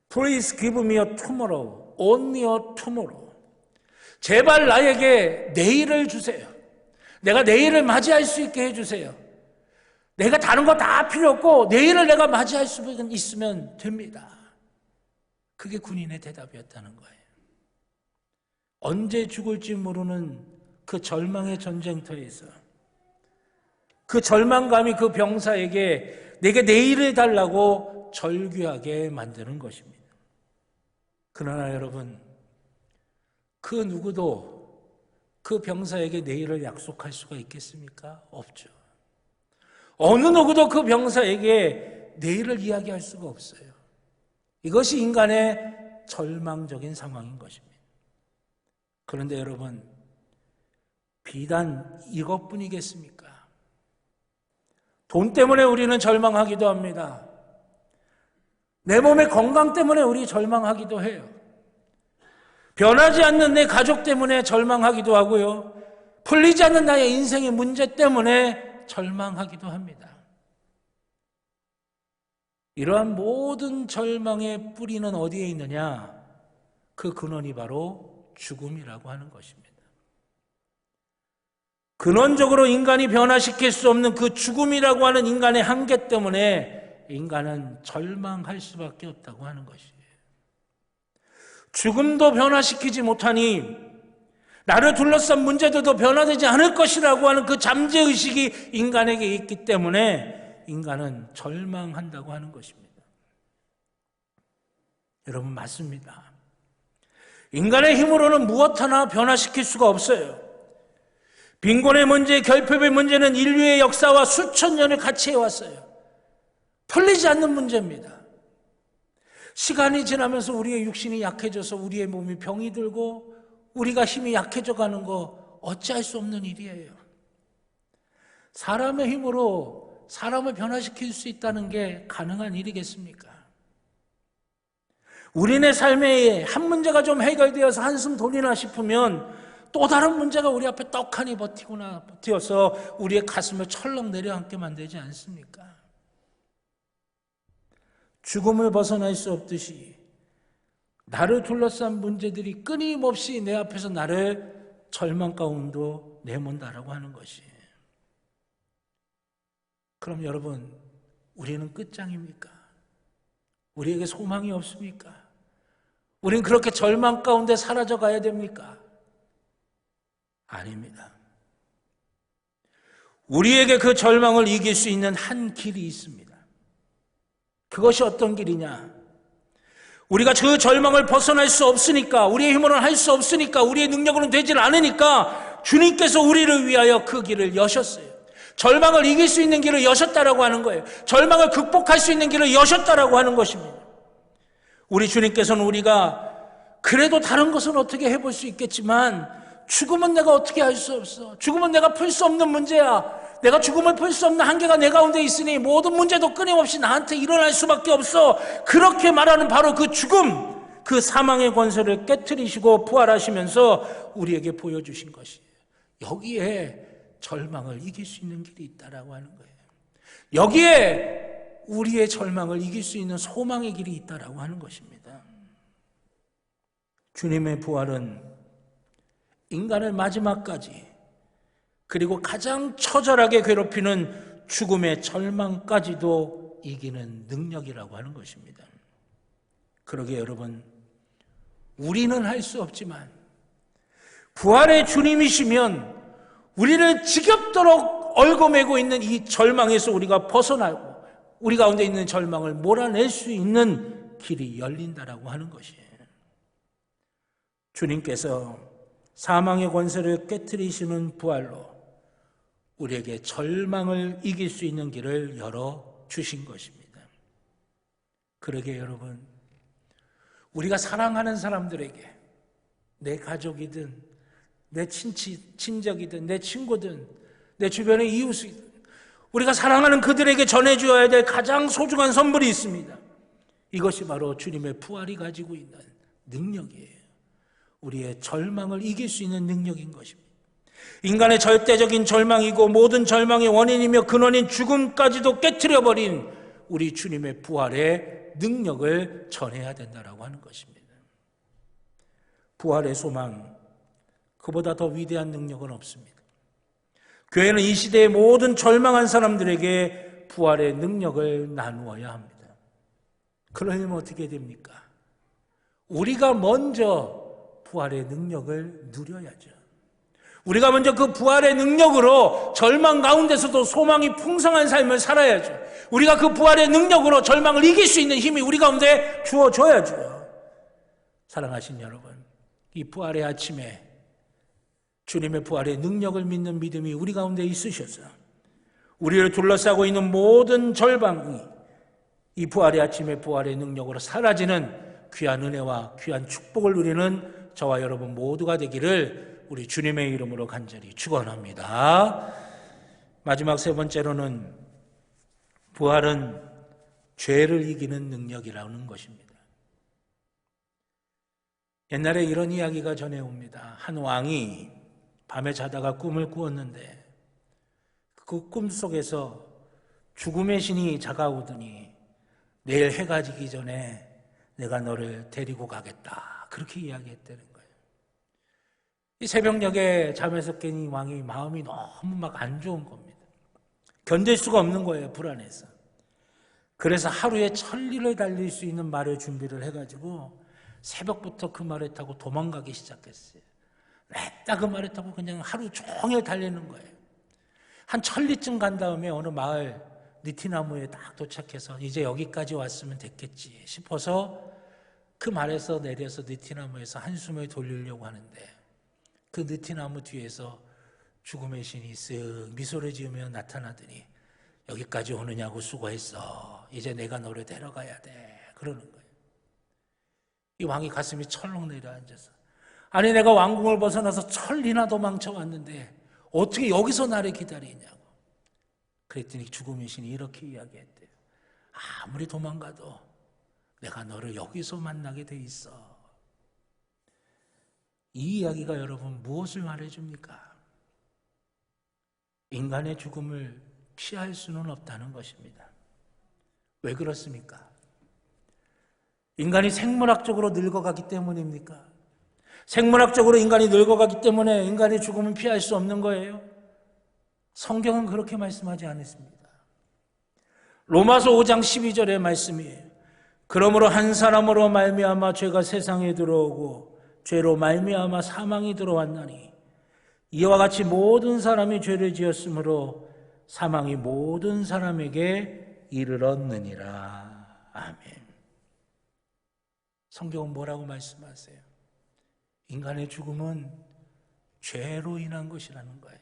Please give me a tomorrow, only a tomorrow. 제발 나에게 내일을 주세요. 내가 내일을 맞이할 수 있게 해주세요. 내가 다른 거 다 필요 없고 내일을 내가 맞이할 수 있으면 됩니다. 그게 군인의 대답이었다는 거예요. 언제 죽을지 모르는 그 절망의 전쟁터에서 그 절망감이 그 병사에게 내게 내일을 달라고 절규하게 만드는 것입니다. 그러나 여러분, 그 누구도 그 병사에게 내일을 약속할 수가 있겠습니까? 없죠. 어느 누구도 그 병사에게 내일을 이야기할 수가 없어요. 이것이 인간의 절망적인 상황인 것입니다. 그런데 여러분, 비단 이것뿐이겠습니까? 돈 때문에 우리는 절망하기도 합니다. 내 몸의 건강 때문에 우리 절망하기도 해요. 변하지 않는 내 가족 때문에 절망하기도 하고요. 풀리지 않는 나의 인생의 문제 때문에 절망하기도 합니다. 이러한 모든 절망의 뿌리는 어디에 있느냐? 그 근원이 바로 죽음이라고 하는 것입니다. 근원적으로 인간이 변화시킬 수 없는 그 죽음이라고 하는 인간의 한계 때문에 인간은 절망할 수밖에 없다고 하는 것이에요. 죽음도 변화시키지 못하니 나를 둘러싼 문제들도 변화되지 않을 것이라고 하는 그 잠재의식이 인간에게 있기 때문에 인간은 절망한다고 하는 것입니다. 여러분, 맞습니다. 인간의 힘으로는 무엇 하나 변화시킬 수가 없어요. 빈곤의 문제, 결핍의 문제는 인류의 역사와 수천 년을 같이 해왔어요. 풀리지 않는 문제입니다. 시간이 지나면서 우리의 육신이 약해져서 우리의 몸이 병이 들고 우리가 힘이 약해져 가는 거 어찌할 수 없는 일이에요. 사람의 힘으로 사람을 변화시킬 수 있다는 게 가능한 일이겠습니까? 우리네 삶에 한 문제가 좀 해결되어서 한숨 돌리나 싶으면 또 다른 문제가 우리 앞에 떡하니 버티어서 우리의 가슴을 철렁 내려앉게 만들지 않습니까? 죽음을 벗어날 수 없듯이 나를 둘러싼 문제들이 끊임없이 내 앞에서 나를 절망 가운데로 내몬다라고 하는 것이. 그럼 여러분, 우리는 끝장입니까? 우리에게 소망이 없습니까? 우리는 그렇게 절망 가운데 사라져 가야 됩니까? 아닙니다. 우리에게 그 절망을 이길 수 있는 한 길이 있습니다. 그것이 어떤 길이냐? 우리가 그 절망을 벗어날 수 없으니까, 우리의 힘으로는 할 수 없으니까, 우리의 능력으로는 되질 않으니까 주님께서 우리를 위하여 그 길을 여셨어요. 절망을 이길 수 있는 길을 여셨다라고 하는 거예요. 절망을 극복할 수 있는 길을 여셨다라고 하는 것입니다. 우리 주님께서는 우리가 그래도 다른 것은 어떻게 해볼 수 있겠지만 죽음은 내가 어떻게 할 수 없어. 죽음은 내가 풀 수 없는 문제야. 내가 죽음을 풀 수 없는 한계가 내 가운데 있으니 모든 문제도 끊임없이 나한테 일어날 수밖에 없어. 그렇게 말하는 바로 그 죽음, 그 사망의 권세를 깨트리시고 부활하시면서 우리에게 보여주신 것이에요. 여기에 절망을 이길 수 있는 길이 있다라고 하는 거예요. 여기에 우리의 절망을 이길 수 있는 소망의 길이 있다라고 하는 것입니다. 주님의 부활은 인간을 마지막까지, 그리고 가장 처절하게 괴롭히는 죽음의 절망까지도 이기는 능력이라고 하는 것입니다. 그러게 여러분, 우리는 할 수 없지만 부활의 주님이시면 우리를 지겹도록 얽어매고 있는 이 절망에서 우리가 벗어나고 우리 가운데 있는 절망을 몰아낼 수 있는 길이 열린다라고 하는 것이에요. 주님께서 사망의 권세를 깨트리시는 부활로 우리에게 절망을 이길 수 있는 길을 열어주신 것입니다. 그러게 여러분, 우리가 사랑하는 사람들에게, 내 가족이든 내 친적이든 내 친구든 내 주변의 이웃이든 우리가 사랑하는 그들에게 전해주어야 될 가장 소중한 선물이 있습니다. 이것이 바로 주님의 부활이 가지고 있는 능력이에요. 우리의 절망을 이길 수 있는 능력인 것입니다. 인간의 절대적인 절망이고 모든 절망의 원인이며 근원인 죽음까지도 깨트려버린 우리 주님의 부활의 능력을 전해야 된다라고 하는 것입니다. 부활의 소망, 그보다 더 위대한 능력은 없습니다. 교회는 이 시대의 모든 절망한 사람들에게 부활의 능력을 나누어야 합니다. 그러려면 어떻게 됩니까? 우리가 먼저 부활의 능력을 누려야죠. 우리가 먼저 그 부활의 능력으로 절망 가운데서도 소망이 풍성한 삶을 살아야죠. 우리가 그 부활의 능력으로 절망을 이길 수 있는 힘이 우리 가운데 주어져야죠. 사랑하신 여러분, 이 부활의 아침에 주님의 부활의 능력을 믿는 믿음이 우리 가운데 있으셔서 우리를 둘러싸고 있는 모든 절망이 이 부활의 아침에 부활의 능력으로 사라지는 귀한 은혜와 귀한 축복을 누리는 저와 여러분 모두가 되기를 우리 주님의 이름으로 간절히 축원합니다. 마지막 세 번째로는 부활은 죄를 이기는 능력이라는 것입니다. 옛날에 이런 이야기가 전해옵니다. 한 왕이 밤에 자다가 꿈을 꾸었는데 그 꿈 속에서 죽음의 신이 다가오더니 내일 해가 지기 전에 내가 너를 데리고 가겠다, 그렇게 이야기했다는 거예요. 이 새벽녘에 잠에서 깬 이 왕이 마음이 너무 막 안 좋은 겁니다. 견딜 수가 없는 거예요, 불안해서. 그래서 하루에 1000리를 달릴 수 있는 말을 준비를 해가지고 새벽부터 그 말을 타고 도망가기 시작했어요. 냈다 그 말을 타고 그냥 하루 종일 달리는 거예요. 한 1000리쯤 간 다음에 어느 마을 느티나무에 딱 도착해서 이제 여기까지 왔으면 됐겠지 싶어서 그 말에서 내려서 느티나무에서 한숨을 돌리려고 하는데 그 느티나무 뒤에서 죽음의 신이 쓱 미소를 지으며 나타나더니 여기까지 오느냐고 수고했어. 이제 내가 너를 데려가야 돼. 그러는 거예요. 이 왕이 가슴이 철렁 내려앉아서 아니 내가 왕궁을 벗어나서 1000리나 도망쳐왔는데 어떻게 여기서 나를 기다리냐고. 그랬더니 죽음의 신이 이렇게 이야기했대요. 아무리 도망가도 내가 너를 여기서 만나게 돼 있어. 이 이야기가 여러분 무엇을 말해줍니까? 인간의 죽음을 피할 수는 없다는 것입니다. 왜 그렇습니까? 인간이 생물학적으로 늙어가기 때문입니까? 생물학적으로 인간이 늙어가기 때문에 인간의 죽음을 피할 수 없는 거예요? 성경은 그렇게 말씀하지 않았습니다. 로마서 5장 12절의 말씀이에요. 그러므로 한 사람으로 말미암아 죄가 세상에 들어오고 죄로 말미암아 사망이 들어왔나니 이와 같이 모든 사람이 죄를 지었으므로 사망이 모든 사람에게 이르렀느니라. 아멘. 성경은 뭐라고 말씀하세요? 인간의 죽음은 죄로 인한 것이라는 거예요.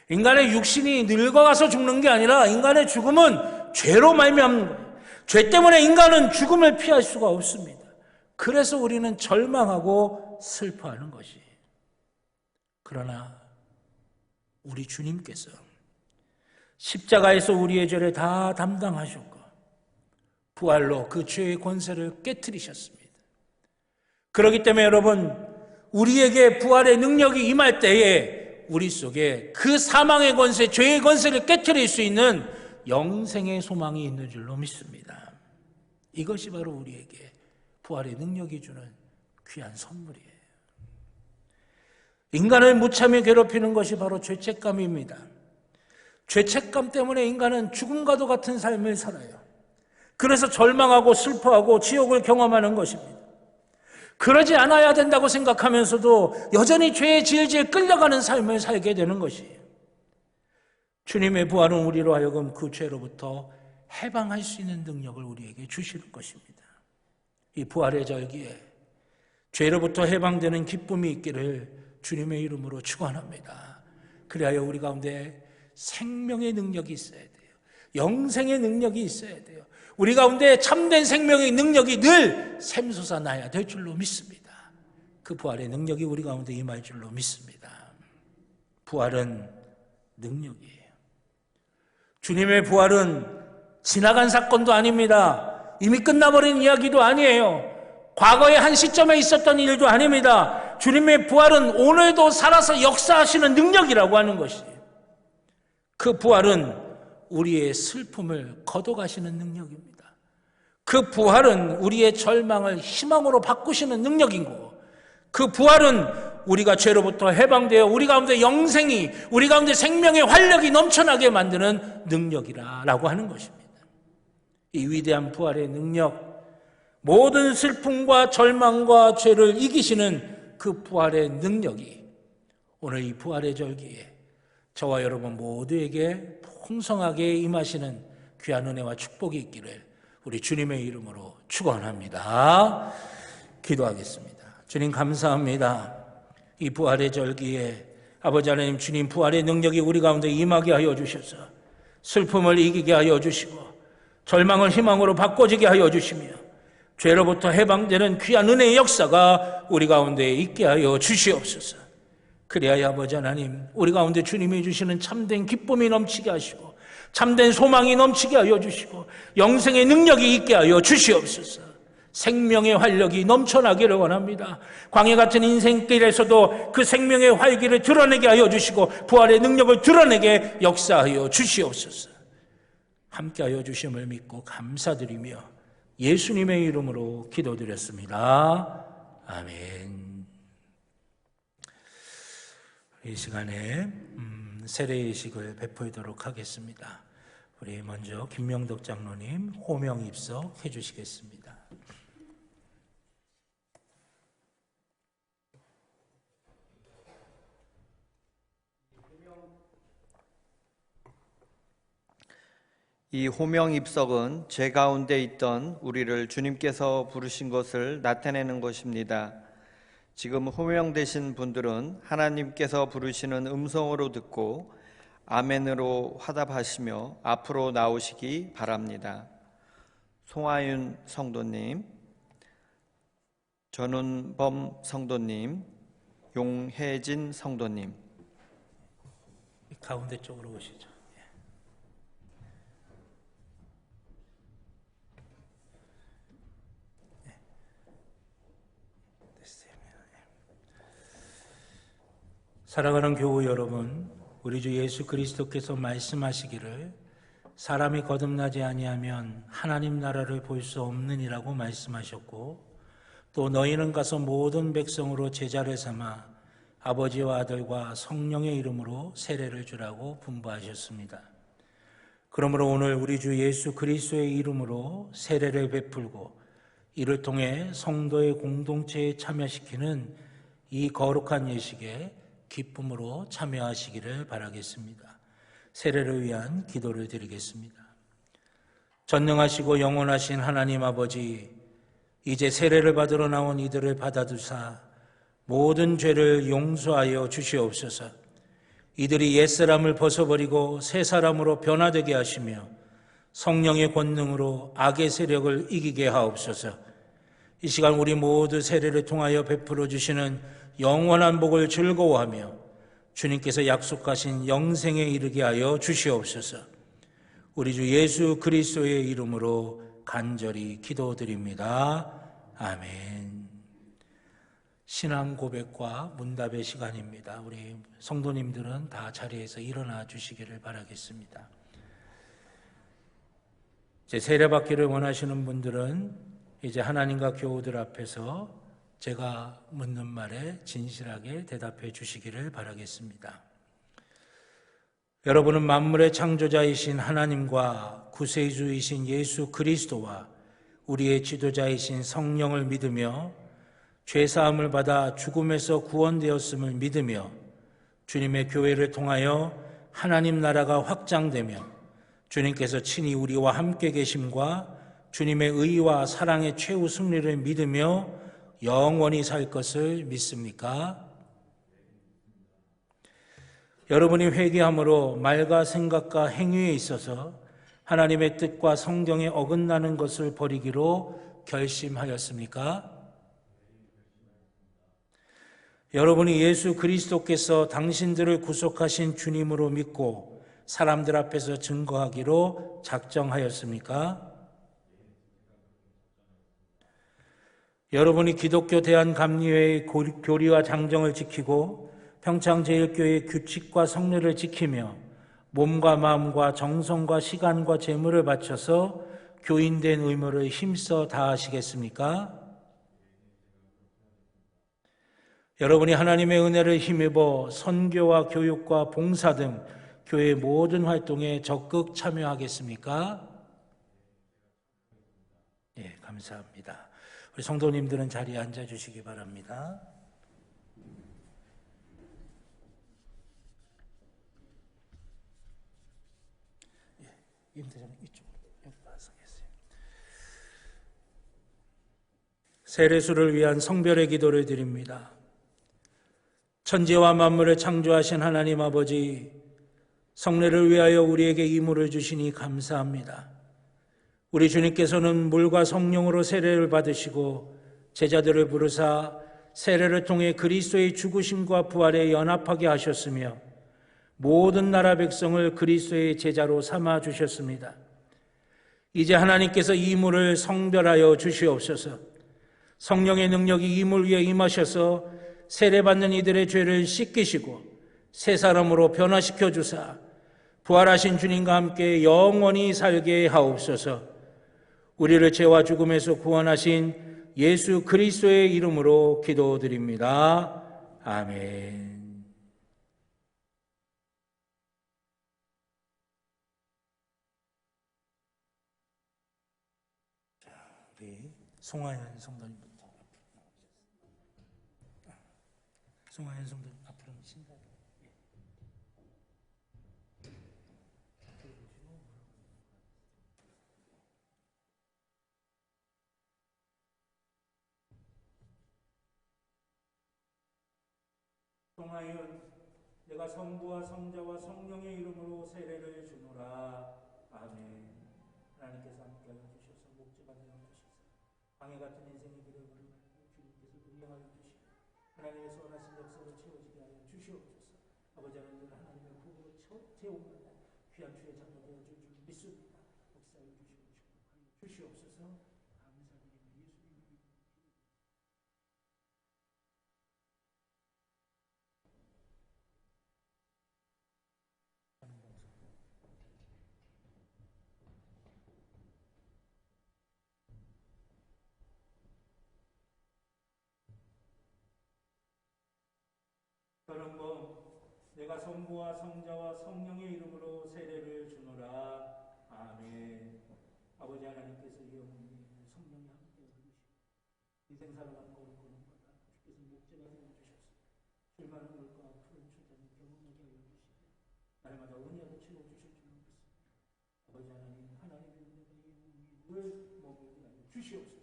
인간의 육신이 늙어가서 죽는 게 아니라 인간의 죽음은 죄로 말미암는 거예요. 죄 때문에 인간은 죽음을 피할 수가 없습니다. 그래서 우리는 절망하고 슬퍼하는 것이에요. 그러나 우리 주님께서 십자가에서 우리의 죄를 다 담당하셨고 부활로 그 죄의 권세를 깨트리셨습니다. 그렇기 때문에 여러분, 우리에게 부활의 능력이 임할 때에 우리 속에 그 사망의 권세, 죄의 권세를 깨트릴 수 있는 영생의 소망이 있는 줄로 믿습니다. 이것이 바로 우리에게 부활의 능력이 주는 귀한 선물이에요. 인간을 무참히 괴롭히는 것이 바로 죄책감입니다. 죄책감 때문에 인간은 죽음과도 같은 삶을 살아요. 그래서 절망하고 슬퍼하고 지옥을 경험하는 것입니다. 그러지 않아야 된다고 생각하면서도 여전히 죄에 질질 끌려가는 삶을 살게 되는 것이에요. 주님의 부활은 우리로 하여금 그 죄로부터 해방할 수 있는 능력을 우리에게 주시는 것입니다. 이 부활의 절기에 죄로부터 해방되는 기쁨이 있기를 주님의 이름으로 축원합니다. 그리하여 우리 가운데 생명의 능력이 있어야 돼요. 영생의 능력이 있어야 돼요. 우리 가운데 참된 생명의 능력이 늘 샘솟아 나야 될 줄로 믿습니다. 그 부활의 능력이 우리 가운데 임할 줄로 믿습니다. 부활은 능력이에요. 주님의 부활은 지나간 사건도 아닙니다. 이미 끝나버린 이야기도 아니에요. 과거의 한 시점에 있었던 일도 아닙니다. 주님의 부활은 오늘도 살아서 역사하시는 능력이라고 하는 것이에요. 그 부활은 우리의 슬픔을 걷어가시는 능력입니다. 그 부활은 우리의 절망을 희망으로 바꾸시는 능력인 거고, 그 부활은 우리가 죄로부터 해방되어 우리 가운데 영생이, 우리 가운데 생명의 활력이 넘쳐나게 만드는 능력이라고 하는 것입니다. 이 위대한 부활의 능력, 모든 슬픔과 절망과 죄를 이기시는 그 부활의 능력이 오늘 이 부활의 절기에 저와 여러분 모두에게 풍성하게 임하시는 귀한 은혜와 축복이 있기를 우리 주님의 이름으로 축원합니다. 기도하겠습니다. 주님 감사합니다. 이 부활의 절기에 아버지 하나님, 주님 부활의 능력이 우리 가운데 임하게 하여 주셔서 슬픔을 이기게 하여 주시고 절망을 희망으로 바꿔지게 하여 주시며 죄로부터 해방되는 귀한 은혜의 역사가 우리 가운데 있게 하여 주시옵소서. 그리하여 아버지 하나님, 우리 가운데 주님이 주시는 참된 기쁨이 넘치게 하시고 참된 소망이 넘치게 하여 주시고 영생의 능력이 있게 하여 주시옵소서. 생명의 활력이 넘쳐나기를 원합니다. 광야 같은 인생길에서도 그 생명의 활기를 드러내게 하여 주시고 부활의 능력을 드러내게 역사하여 주시옵소서. 함께하여 주심을 믿고 감사드리며 예수님의 이름으로 기도드렸습니다. 아멘. 이 시간에 세례의식을 베풀도록 하겠습니다. 우리 먼저 김명덕 장로님 호명 입석 해주시겠습니다. 이 호명 입석은 제 가운데 있던 우리를 주님께서 부르신 것을 나타내는 것입니다. 지금 호명되신 분들은 하나님께서 부르시는 음성으로 듣고 아멘으로 화답하시며 앞으로 나오시기 바랍니다. 송하윤 성도님, 전운범 성도님, 용혜진 성도님, 가운데 쪽으로 오시죠. 사랑하는 교우 여러분, 우리 주 예수 그리스도께서 말씀하시기를 사람이 거듭나지 아니하면 하나님 나라를 볼 수 없느니라고 말씀하셨고, 또 너희는 가서 모든 백성으로 제자를 삼아 아버지와 아들과 성령의 이름으로 세례를 주라고 분부하셨습니다. 그러므로 오늘 우리 주 예수 그리스도의 이름으로 세례를 베풀고 이를 통해 성도의 공동체에 참여시키는 이 거룩한 예식에 기쁨으로 참여하시기를 바라겠습니다. 세례를 위한 기도를 드리겠습니다. 전능하시고 영원하신 하나님 아버지, 이제 세례를 받으러 나온 이들을 받아두사 모든 죄를 용서하여 주시옵소서. 이들이 옛사람을 벗어버리고 새 사람으로 변화되게 하시며 성령의 권능으로 악의 세력을 이기게 하옵소서. 이 시간 우리 모두 세례를 통하여 베풀어 주시는 영원한 복을 즐거워하며 주님께서 약속하신 영생에 이르게 하여 주시옵소서. 우리 주 예수 그리스도의 이름으로 간절히 기도드립니다. 아멘. 신앙 고백과 문답의 시간입니다. 우리 성도님들은 다 자리에서 일어나 주시기를 바라겠습니다. 이제 세례받기를 원하시는 분들은 이제 하나님과 교우들 앞에서 제가 묻는 말에 진실하게 대답해 주시기를 바라겠습니다. 여러분은 만물의 창조자이신 하나님과 구세주이신 예수 그리스도와 우리의 지도자이신 성령을 믿으며 죄사함을 받아 죽음에서 구원되었음을 믿으며 주님의 교회를 통하여 하나님 나라가 확장되며 주님께서 친히 우리와 함께 계심과 주님의 의와 사랑의 최후 승리를 믿으며 영원히 살 것을 믿습니까? 여러분이 회개함으로 말과 생각과 행위에 있어서 하나님의 뜻과 성경에 어긋나는 것을 버리기로 결심하였습니까? 여러분이 예수 그리스도께서 당신들을 구속하신 주님으로 믿고 사람들 앞에서 증거하기로 작정하였습니까? 여러분이 기독교 대한감리회의 교리와 장정을 지키고 평창제일교회의 규칙과 성례를 지키며 몸과 마음과 정성과 시간과 재물을 바쳐서 교인된 의무를 힘써 다하시겠습니까? 여러분이 하나님의 은혜를 힘입어 선교와 교육과 봉사 등 교회의 모든 활동에 적극 참여하겠습니까? 예, 감사합니다. 우리 성도님들은 자리에 앉아주시기 바랍니다. 예, 임대장님 이쪽으로 와서겠어요. 세례수를 위한 성별의 기도를 드립니다. 천지와 만물을 창조하신 하나님 아버지, 성례를 위하여 우리에게 이물을 주시니 감사합니다. 우리 주님께서는 물과 성령으로 세례를 받으시고 제자들을 부르사 세례를 통해 그리스도의 죽으심과 부활에 연합하게 하셨으며 모든 나라 백성을 그리스도의 제자로 삼아 주셨습니다. 이제 하나님께서 이 물을 성별하여 주시옵소서. 성령의 능력이 이 물 위에 임하셔서 세례받는 이들의 죄를 씻기시고 새 사람으로 변화시켜 주사 부활하신 주님과 함께 영원히 살게 하옵소서. 우리를 죄와 죽음에서 구원하신 예수 그리스도의 이름으로 기도드립니다. 아멘. 자, 우리 송하연 성도님부터. 송하연 성도님 앞으로 오신다. 송하연, 내가 성부와 성자와 성령의 이름으로 세례를 주노라. 아멘. 하나님께서 함께하여 주셔서 목재가 되어 주시사 방해 같은 인생의 길을 걸으며 주님께서 동행하여 주시고 하나님의 선하신 역사로 채워지게 하여 주시옵소서. 아버지 하나님, 하나님의 부부로 채움받아 귀한 주의 자녀 되어 줄 줄 믿습니다. 역사해 주시고 축복하여 주시옵소서. 감사드리며 예수님 이름으로 저런범, 내가 성부와 성자와 성령의 이름으로 세례를 주노라. 아멘. 아버지 하나님께서 영원히 성령이 함께 해주시고 인생 살아가는 거룩거룩마다 주께서 목재가 되어주셔서 줄많은 물과 푸른 초장을 경험하게 하여 주시고 날마다 은혜로 채워주실 줄 믿습니다. 아버지 하나님, 하나님의 은혜가 영원히 늘 머물게 하여 주시옵소서.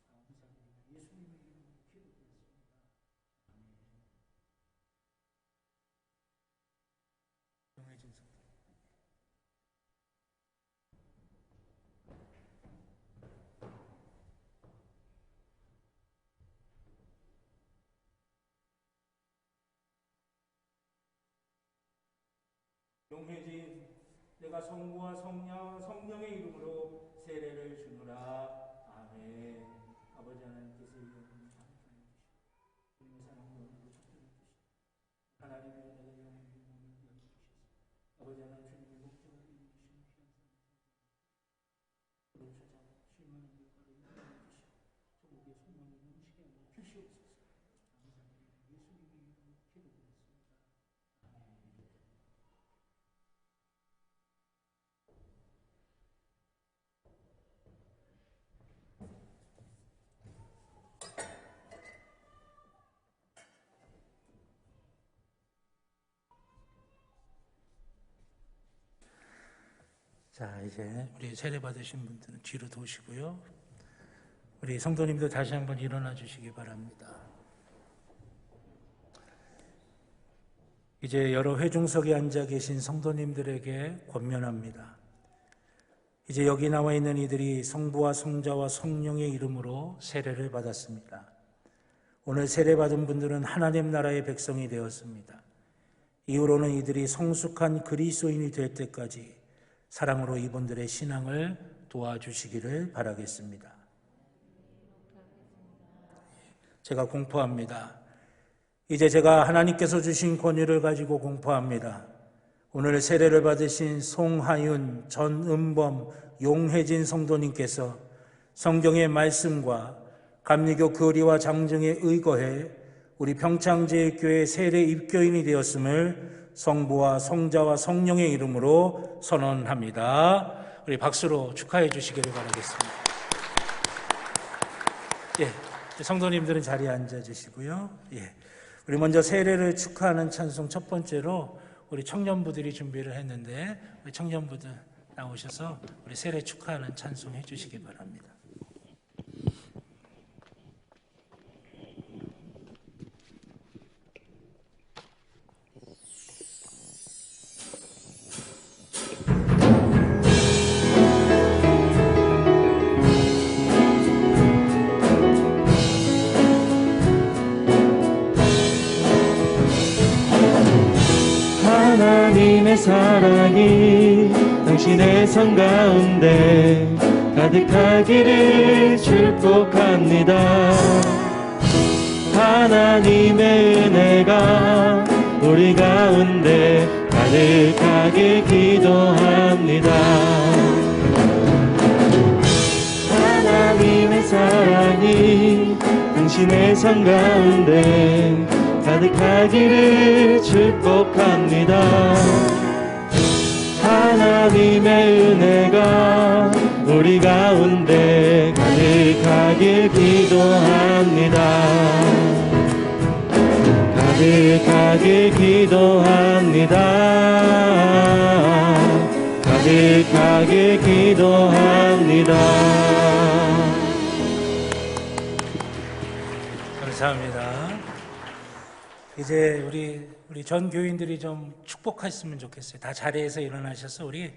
감사드리며 예수님의 이름으로 기도드렸습니다. 정해진 성도. 용혜진, 내가 성부와 성령의 이름으로 세례를 주노라. 아멘. 아버지 하나님께서 영원히 함께하여 주시고 주님의 사랑으로 오늘도 찾들어 주시고 하나님의 은혜가 영원히 머물게 하여 주시고 아버지 하나님, 주님의 목적을 이루시는 귀한 삶을 푸른 초장 실만한 물가를 인도하여 주시고 조국의 소망을 넘치게 하여 주시옵소서. 감사드리며 예수님의 이름으로 기도드렸습니다. 아멘. 자, 이제 우리 세례 받으신 분들은 뒤로 도시고요. 우리 성도님도 다시 한번 일어나 주시기 바랍니다. 이제 여러 회중석에 앉아 계신 성도님들에게 권면합니다. 이제 여기 나와 있는 이들이 성부와 성자와 성령의 이름으로 세례를 받았습니다. 오늘 세례받은 분들은 하나님 나라의 백성이 되었습니다. 이후로는 이들이 성숙한 그리스도인이 될 때까지 사랑으로 이분들의 신앙을 도와주시기를 바라겠습니다. 제가 공포합니다. 이제 제가 하나님께서 주신 권위를 가지고 공포합니다. 오늘 세례를 받으신 송하윤, 전은범, 용혜진 성도님께서 성경의 말씀과 감리교 교리와 장정에 의거해 우리 평창제일교회 세례 입교인이 되었음을 성부와 성자와 성령의 이름으로 선언합니다. 우리 박수로 축하해 주시기를 바라겠습니다. 예, 성도님들은 자리에 앉아 주시고요. 예, 우리 먼저 세례를 축하하는 찬송 첫 번째로 우리 청년부들이 준비를 했는데 우리 청년부들 나오셔서 우리 세례 축하하는 찬송 해주시기 바랍니다. 하나님의 사랑이 당신의 삶 가운데 가득하기를 축복합니다. 하나님의 은혜가 우리 가운데 가득하길 기도합니다. 하나님의 사랑이 당신의 삶 가운데 가득하기를 축복합니다. 하나님의 은혜가 우리 가운데 가득하길 기도합니다. 가득하길 기도합니다. 가득하길 기도합니다. 감사합니다. 이제 우리 전 교인들이 좀 축복했으면 좋겠어요. 다 자리에서 일어나셔서 우리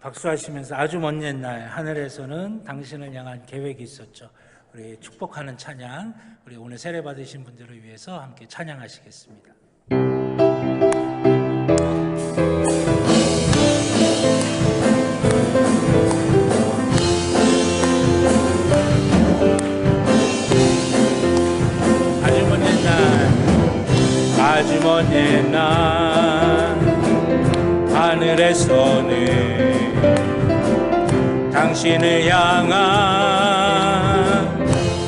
박수하시면서 아주 먼 옛날 하늘에서는 당신을 향한 계획이 있었죠. 우리 축복하는 찬양, 우리 오늘 세례 받으신 분들을 위해서 함께 찬양하시겠습니다. 아주 먼 옛날 하늘에서는 당신을 향한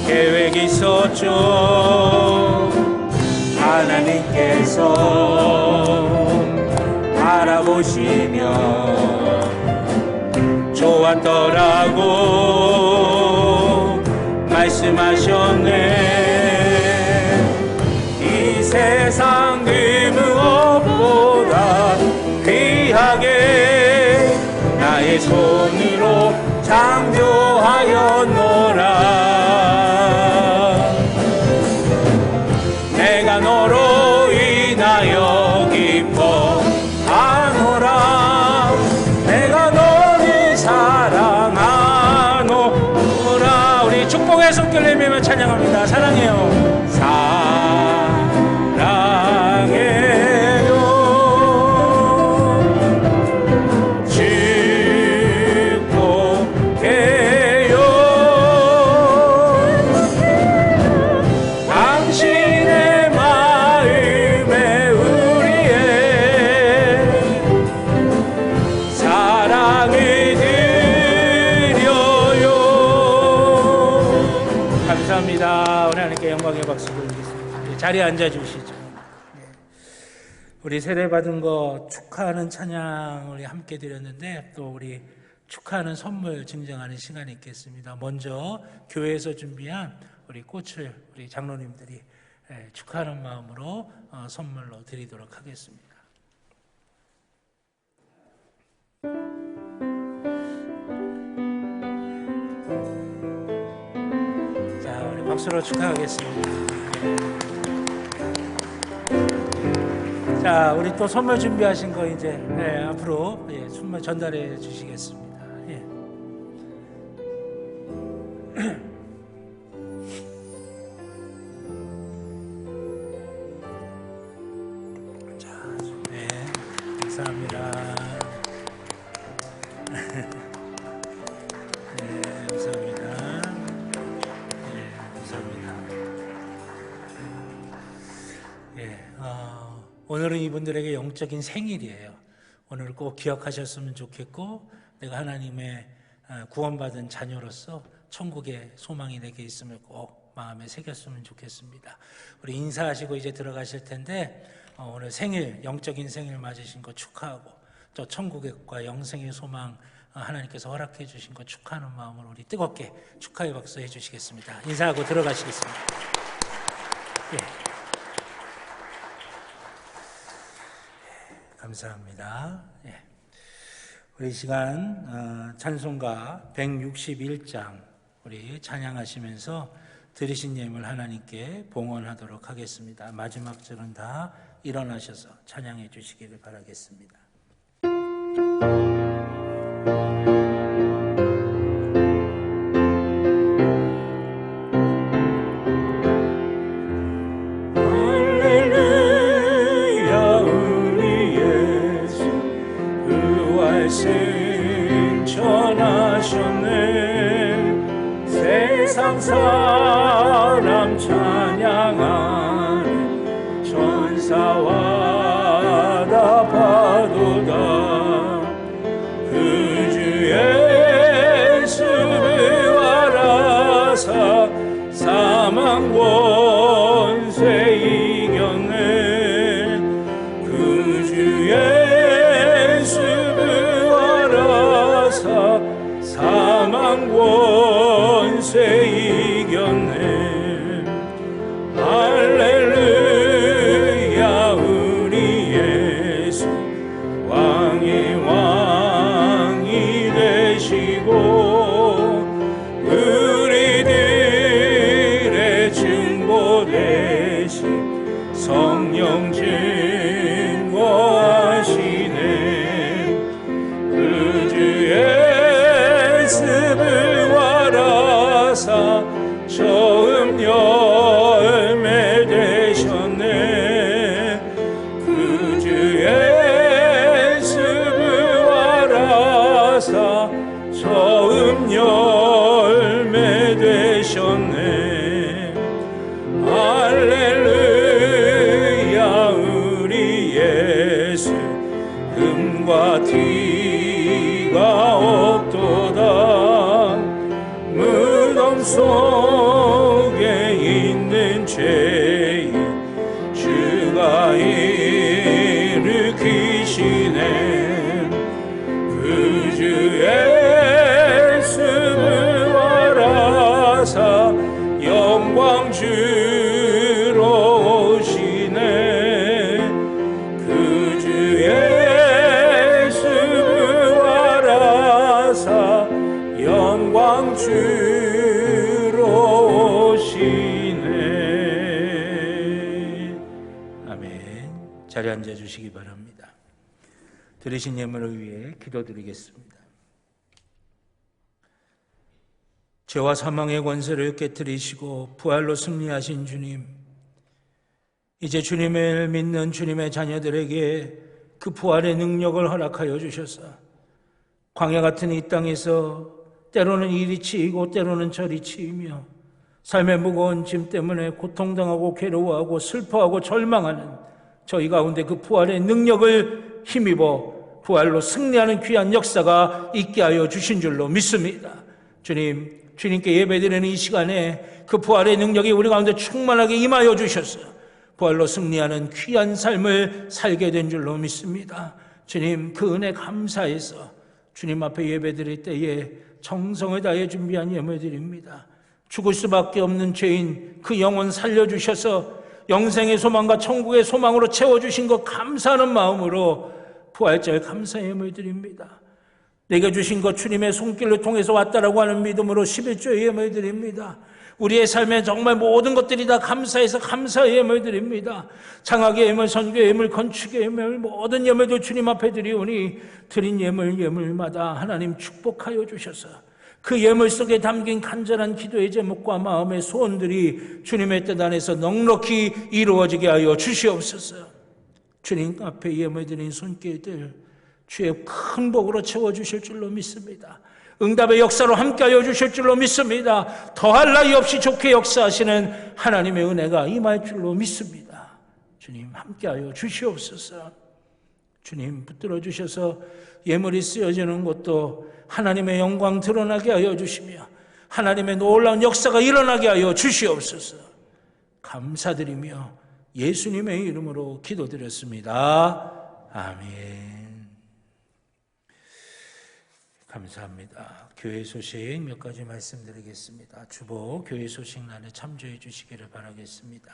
계획이 있었죠. 하나님께서 알아보시며 좋았더라고 말씀하셨네. 세상 그 무엇보다 귀하게 나의 손으로 창조하였노라. 내가 너로 인하여 기뻐하노라. 내가 너를 사랑하노라. 우리 축복의 손길 내밀며 찬양합니다. 사랑해요. 감사합니다. 우리 하나님께 영광의 박수 드리겠습니다. 자리에 앉아주시죠. 우리 세례받은 거 축하하는 찬양 우리 함께 드렸는데 또 우리 축하하는 선물 증정하는 시간이 있겠습니다. 먼저 교회에서 준비한 우리 꽃을 우리 장로님들이 축하하는 마음으로 선물로 드리도록 하겠습니다. 자, 우리 박수로 축하하겠습니다. 자, 우리 또 선물 준비하신 거 이제 앞으로 선물 전달해 주시겠습니다. 자, 감사합니다. 감사합니다. 감사합니다. 오늘은 이분들에게 영적인 생일이에요. 오늘 꼭 기억하셨으면 좋겠고, 내가 하나님의 구원받은 자녀로서 천국의 소망이 내게 있음을 꼭 마음에 새겼으면 좋겠습니다. 우리 인사하시고 이제 들어가실 텐데, 오늘 생일, 영적인 생일 맞으신 거 축하하고, 또 천국과 영생의 소망 하나님께서 허락해 주신 거 축하하는 마음으로 우리 뜨겁게 축하의 박수 해주시겠습니다. 인사하고 들어가시겠습니다. 예. 감사합니다. 예. 우리 시간 찬송가 161장 우리 찬양하시면서 드리신 예물 하나님께 봉헌하도록 하겠습니다. 마지막 절은 다 일어나셔서 찬양해 주시기를 바라겠습니다. 사람 찬양하는 천사와 다 파도다. 그 주 예수를 알아서 사망 권세 이겨내. 그 주 예수를 알아서 사망 권세 이겼네. 할렐루야. 우리 예수 왕의 왕이 되시고 우리들의 증거 되신 성령 증거하시네. 그 주 예수를 알아서 처음 열매 되셨네. 그 주 예수를 알아서 처음 열매 되셨네. 할렐루야. 우리 예수 금과 티가 없도다. 무덤 속에 있는 죄인 주가 일으키시네. 그 주 예수를 알아서 영광 주러 오시네. 그 주 예수를 알아서 영광 주러 오시네. 아멘. 자리에 앉아 주시기 바랍니다. 드리신 예물을 위해 기도드리겠습니다. 죄와 사망의 권세를 깨뜨리시고 부활로 승리하신 주님, 이제 주님을 믿는 주님의 자녀들에게 그 부활의 능력을 허락하여 주셔서 광야 같은 이 땅에서 때로는 이리 치이고 때로는 저리 치이며 삶의 무거운 짐 때문에 고통당하고 괴로워하고 슬퍼하고 절망하는 저희 가운데 그 부활의 능력을 힘입어 부활로 승리하는 귀한 역사가 있게 하여 주신 줄로 믿습니다. 주님, 주님께 예배드리는 이 시간에 그 부활의 능력이 우리 가운데 충만하게 임하여 주셔서 부활로 승리하는 귀한 삶을 살게 된 줄로 믿습니다. 주님, 그 은혜 감사해서 주님 앞에 예배드릴 때에 정성을 다해 준비한 예물드립니다. 죽을 수밖에 없는 죄인 그 영혼 살려주셔서 영생의 소망과 천국의 소망으로 채워주신 것 감사하는 마음으로 부활절 감사 예물드립니다. 내게 주신 것 주님의 손길을 통해서 왔다라고 하는 믿음으로 11조의 예물드립니다. 우리의 삶에 정말 모든 것들이 다 감사해서 감사의 예물 드립니다. 장학의 예물, 선교의 예물, 건축의 예물, 모든 예물도 주님 앞에 드리오니 드린 예물마다 하나님 축복하여 주셔서 그 예물 속에 담긴 간절한 기도의 제목과 마음의 소원들이 주님의 뜻 안에서 넉넉히 이루어지게 하여 주시옵소서. 주님 앞에 예물 드린 손길들 주의 큰 복으로 채워주실 줄로 믿습니다. 응답의 역사로 함께하여 주실 줄로 믿습니다. 더할 나위 없이 좋게 역사하시는 하나님의 은혜가 임할 줄로 믿습니다. 주님 함께하여 주시옵소서. 주님 붙들어 주셔서 예물이 쓰여지는 것도 하나님의 영광 드러나게 하여 주시며 하나님의 놀라운 역사가 일어나게 하여 주시옵소서. 감사드리며 예수님의 이름으로 기도드렸습니다. 아멘. 감사합니다. 교회 소식 몇 가지 말씀드리겠습니다. 주보 교회 소식란에 참조해 주시기를 바라겠습니다.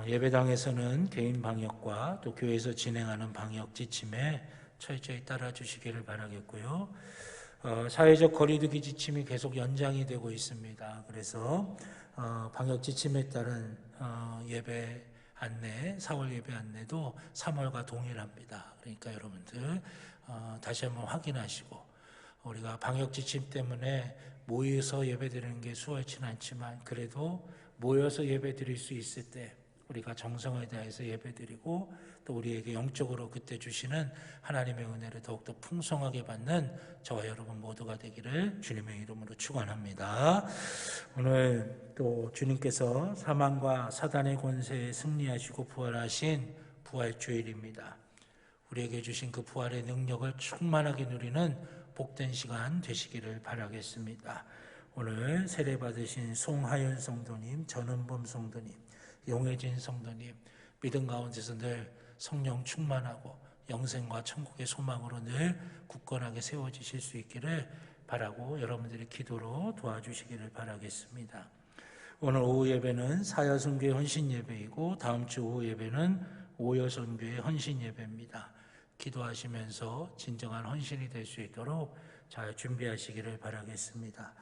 예배당에서는 개인 방역과 또 교회에서 진행하는 방역 지침에 철저히 따라 주시기를 바라겠고요. 사회적 거리두기 지침이 계속 연장이 되고 있습니다. 그래서 방역 지침에 따른 예배 안내, 4월 예배 안내도 3월과 동일합니다. 그러니까 여러분들 다시 한번 확인하시고, 우리가 방역 지침 때문에 모여서 예배 드리는 게 수월치는 않지만 그래도 모여서 예배 드릴 수 있을 때 우리가 정성을 다해서 예배 드리고 또 우리에게 영적으로 그때 주시는 하나님의 은혜를 더욱더 풍성하게 받는 저와 여러분 모두가 되기를 주님의 이름으로 축원합니다. 오늘 또 주님께서 사망과 사단의 권세에 승리하시고 부활하신 부활주일입니다. 우리에게 주신 그 부활의 능력을 충만하게 누리는 복된 시간 되시기를 바라겠습니다. 오늘 세례 받으신 송하연 성도님, 전은범 성도님, 용혜진 성도님, 믿음 가운데서 늘 성령 충만하고 영생과 천국의 소망으로 늘 굳건하게 세워지실 수 있기를 바라고 여러분들의 기도로 도와주시기를 바라겠습니다. 오늘 오후 예배는 사야순교회 헌신 예배이고 다음 주 오후 예배는 오여선교회 헌신 예배입니다. 기도하시면서 진정한 헌신이 될 수 있도록 잘 준비하시기를 바라겠습니다.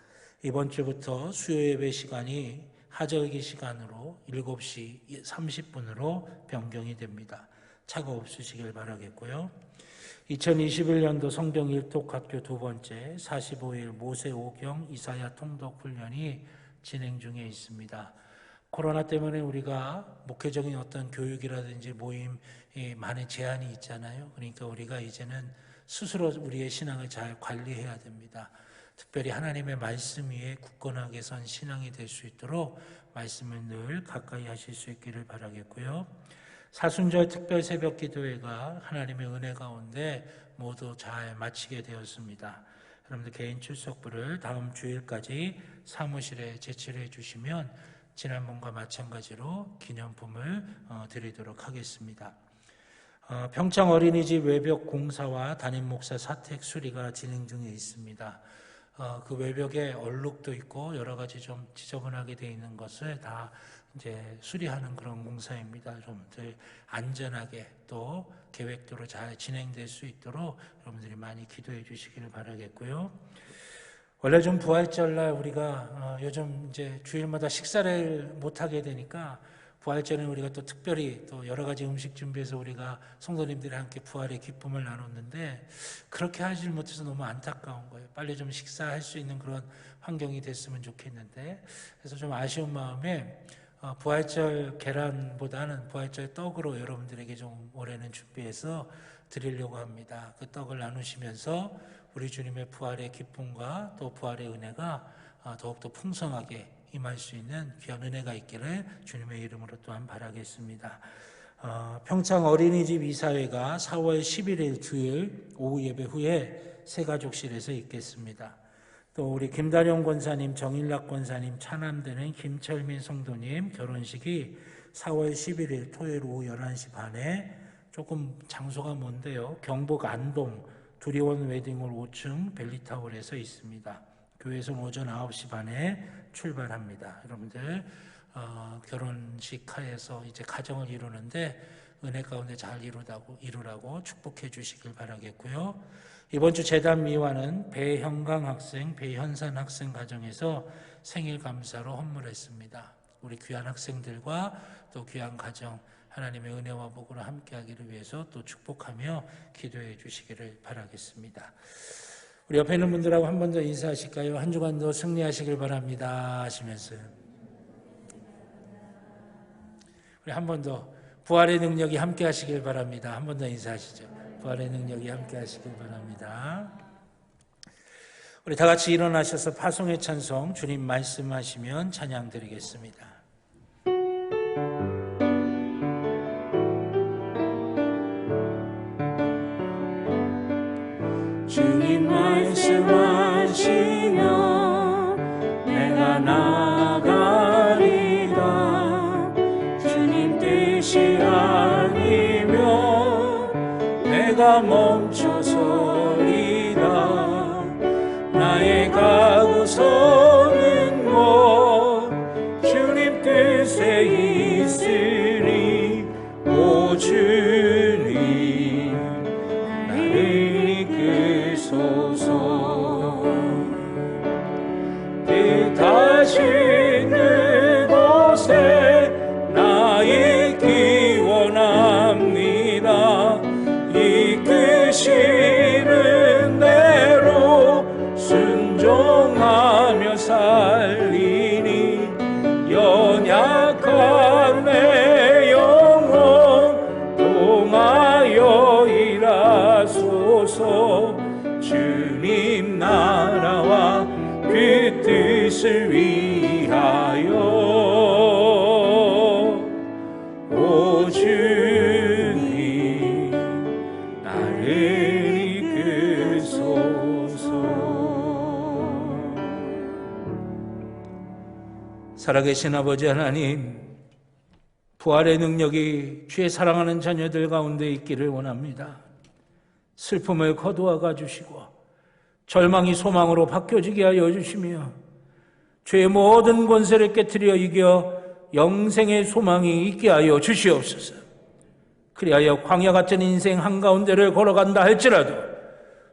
이번 주부터 수요 예배 시간이 하절기 시간으로 7시 30분으로 변경이 됩니다. 차가 없으시길 바라겠고요. 2021년도 성경 일독학교 두 번째 45일 모세 오경 이사야 통독 훈련이 진행 중에 있습니다. 코로나 때문에 우리가 목회적인 어떤 교육이라든지 모임에 많은 제한이 있잖아요. 그러니까 우리가 이제는 스스로 우리의 신앙을 잘 관리해야 됩니다. 특별히 하나님의 말씀 위에 굳건하게 선 신앙이 될 수 있도록 말씀을 늘 가까이 하실 수 있기를 바라겠고요. 사순절 특별 새벽 기도회가 하나님의 은혜 가운데 모두 잘 마치게 되었습니다. 여러분들 개인 출석부를 다음 주일까지 사무실에 제출해 주시면 지난번과 마찬가지로 기념품을 드리도록 하겠습니다. 평창 어린이집 외벽 공사와 담임 목사 사택 수리가 진행 중에 있습니다. 그 외벽에 얼룩도 있고 여러 가지 좀 지저분하게 되어 있는 것을 다 이제 수리하는 그런 공사입니다. 여러분들 안전하게 또 계획대로 잘 진행될 수 있도록 여러분들이 많이 기도해 주시기를 바라겠고요. 원래 좀 부활절날 우리가 요즘 이제 주일마다 식사를 못 하게 되니까 부활절에 우리가 또 특별히 또 여러 가지 음식 준비해서 우리가 성도님들이 함께 부활의 기쁨을 나눴는데 그렇게 하질 못해서 너무 안타까운 거예요. 빨리 좀 식사할 수 있는 그런 환경이 됐으면 좋겠는데 그래서 좀 아쉬운 마음에 부활절 계란보다는 부활절 떡으로 여러분들에게 좀 올해는 준비해서 드리려고 합니다. 그 떡을 나누시면서 우리 주님의 부활의 기쁨과 또 부활의 은혜가 더욱더 풍성하게 임할 수 있는 귀한 은혜가 있기를 주님의 이름으로 또한 바라겠습니다. 평창 어린이집 이사회가 4월 11일 주일 오후 예배 후에 새가족실에서 있겠습니다. 또 우리 김다령 권사님, 정일락 권사님, 차남되는 김철민 성도님 결혼식이 4월 11일 토요일 오후 11시 반에 조금 장소가 먼데요. 경북 안동 두리원 웨딩홀 5층 벨리타월에서 있습니다. 교회에서는 오전 9시 반에 출발합니다. 여러분들 결혼식 하에서 이제 가정을 이루는데 은혜 가운데 잘 이루라고 축복해 주시길 바라겠고요. 이번 주 재단 미화는 배형강 학생, 배현산 학생 가정에서 생일 감사로 헌물했습니다. 우리 귀한 학생들과 또 귀한 가정 하나님의 은혜와 복으로 함께하기를 위해서 또 축복하며 기도해 주시기를 바라겠습니다. 우리 옆에 있는 분들하고 한 번 더 인사하실까요? 한 주간도 승리하시길 바랍니다 하시면서 우리 한 번 더 부활의 능력이 함께 하시길 바랍니다. 한 번 더 인사하시죠. 부활의 능력이 함께 하시길 바랍니다. 우리 다 같이 일어나셔서 파송의 찬송 주님 말씀하시면 찬양 드리겠습니다. 주님 말씀하시며 내가 나가리다. 주님 뜻이 아니면 내가 멈춰서리다. 나의 가고 서는 곳 주님 뜻에 있으니 오 주님 나를 이끄소서. 뜻하신 그곳에 나 있기 원합니다. 이끄시는 대로 순종하며 살리니 연약한 내 영혼 통하여 일하소서. 주님 나라와 그 뜻을 위하여 오 주님 나를 이끄소서. 살아계신 아버지 하나님, 부활의 능력이 주의 사랑하는 자녀들 가운데 있기를 원합니다. 슬픔을 거두어가 주시고 절망이 소망으로 바뀌어지게 하여 주시며 죄의 모든 권세를 깨트려 이겨 영생의 소망이 있게 하여 주시옵소서. 그리하여 광야 같은 인생 한가운데를 걸어간다 할지라도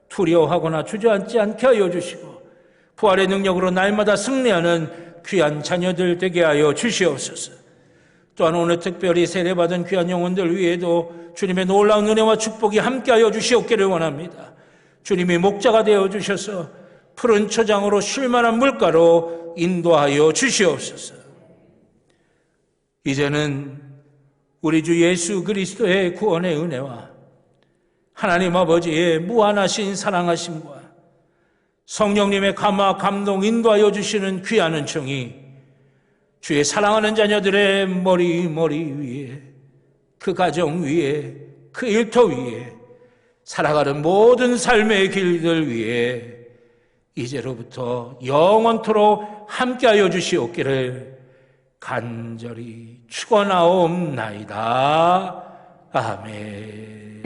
두려워하거나 주저앉지 않게 하여 주시고 부활의 능력으로 날마다 승리하는 귀한 자녀들 되게 하여 주시옵소서. 또한 오늘 특별히 세례받은 귀한 영혼들 위에도 주님의 놀라운 은혜와 축복이 함께하여 주시옵기를 원합니다. 주님이 목자가 되어 주셔서 푸른 초장으로 쉴만한 물가로 인도하여 주시옵소서. 이제는 우리 주 예수 그리스도의 구원의 은혜와 하나님 아버지의 무한하신 사랑하심과 성령님의 감화 감동 인도하여 주시는 귀한 은총이 주의 사랑하는 자녀들의 머리 위에, 그 가정 위에, 그 일터 위에, 살아가는 모든 삶의 길들 위에 이제로부터 영원토록 함께하여 주시옵기를 간절히 축원하옵나이다. 아멘.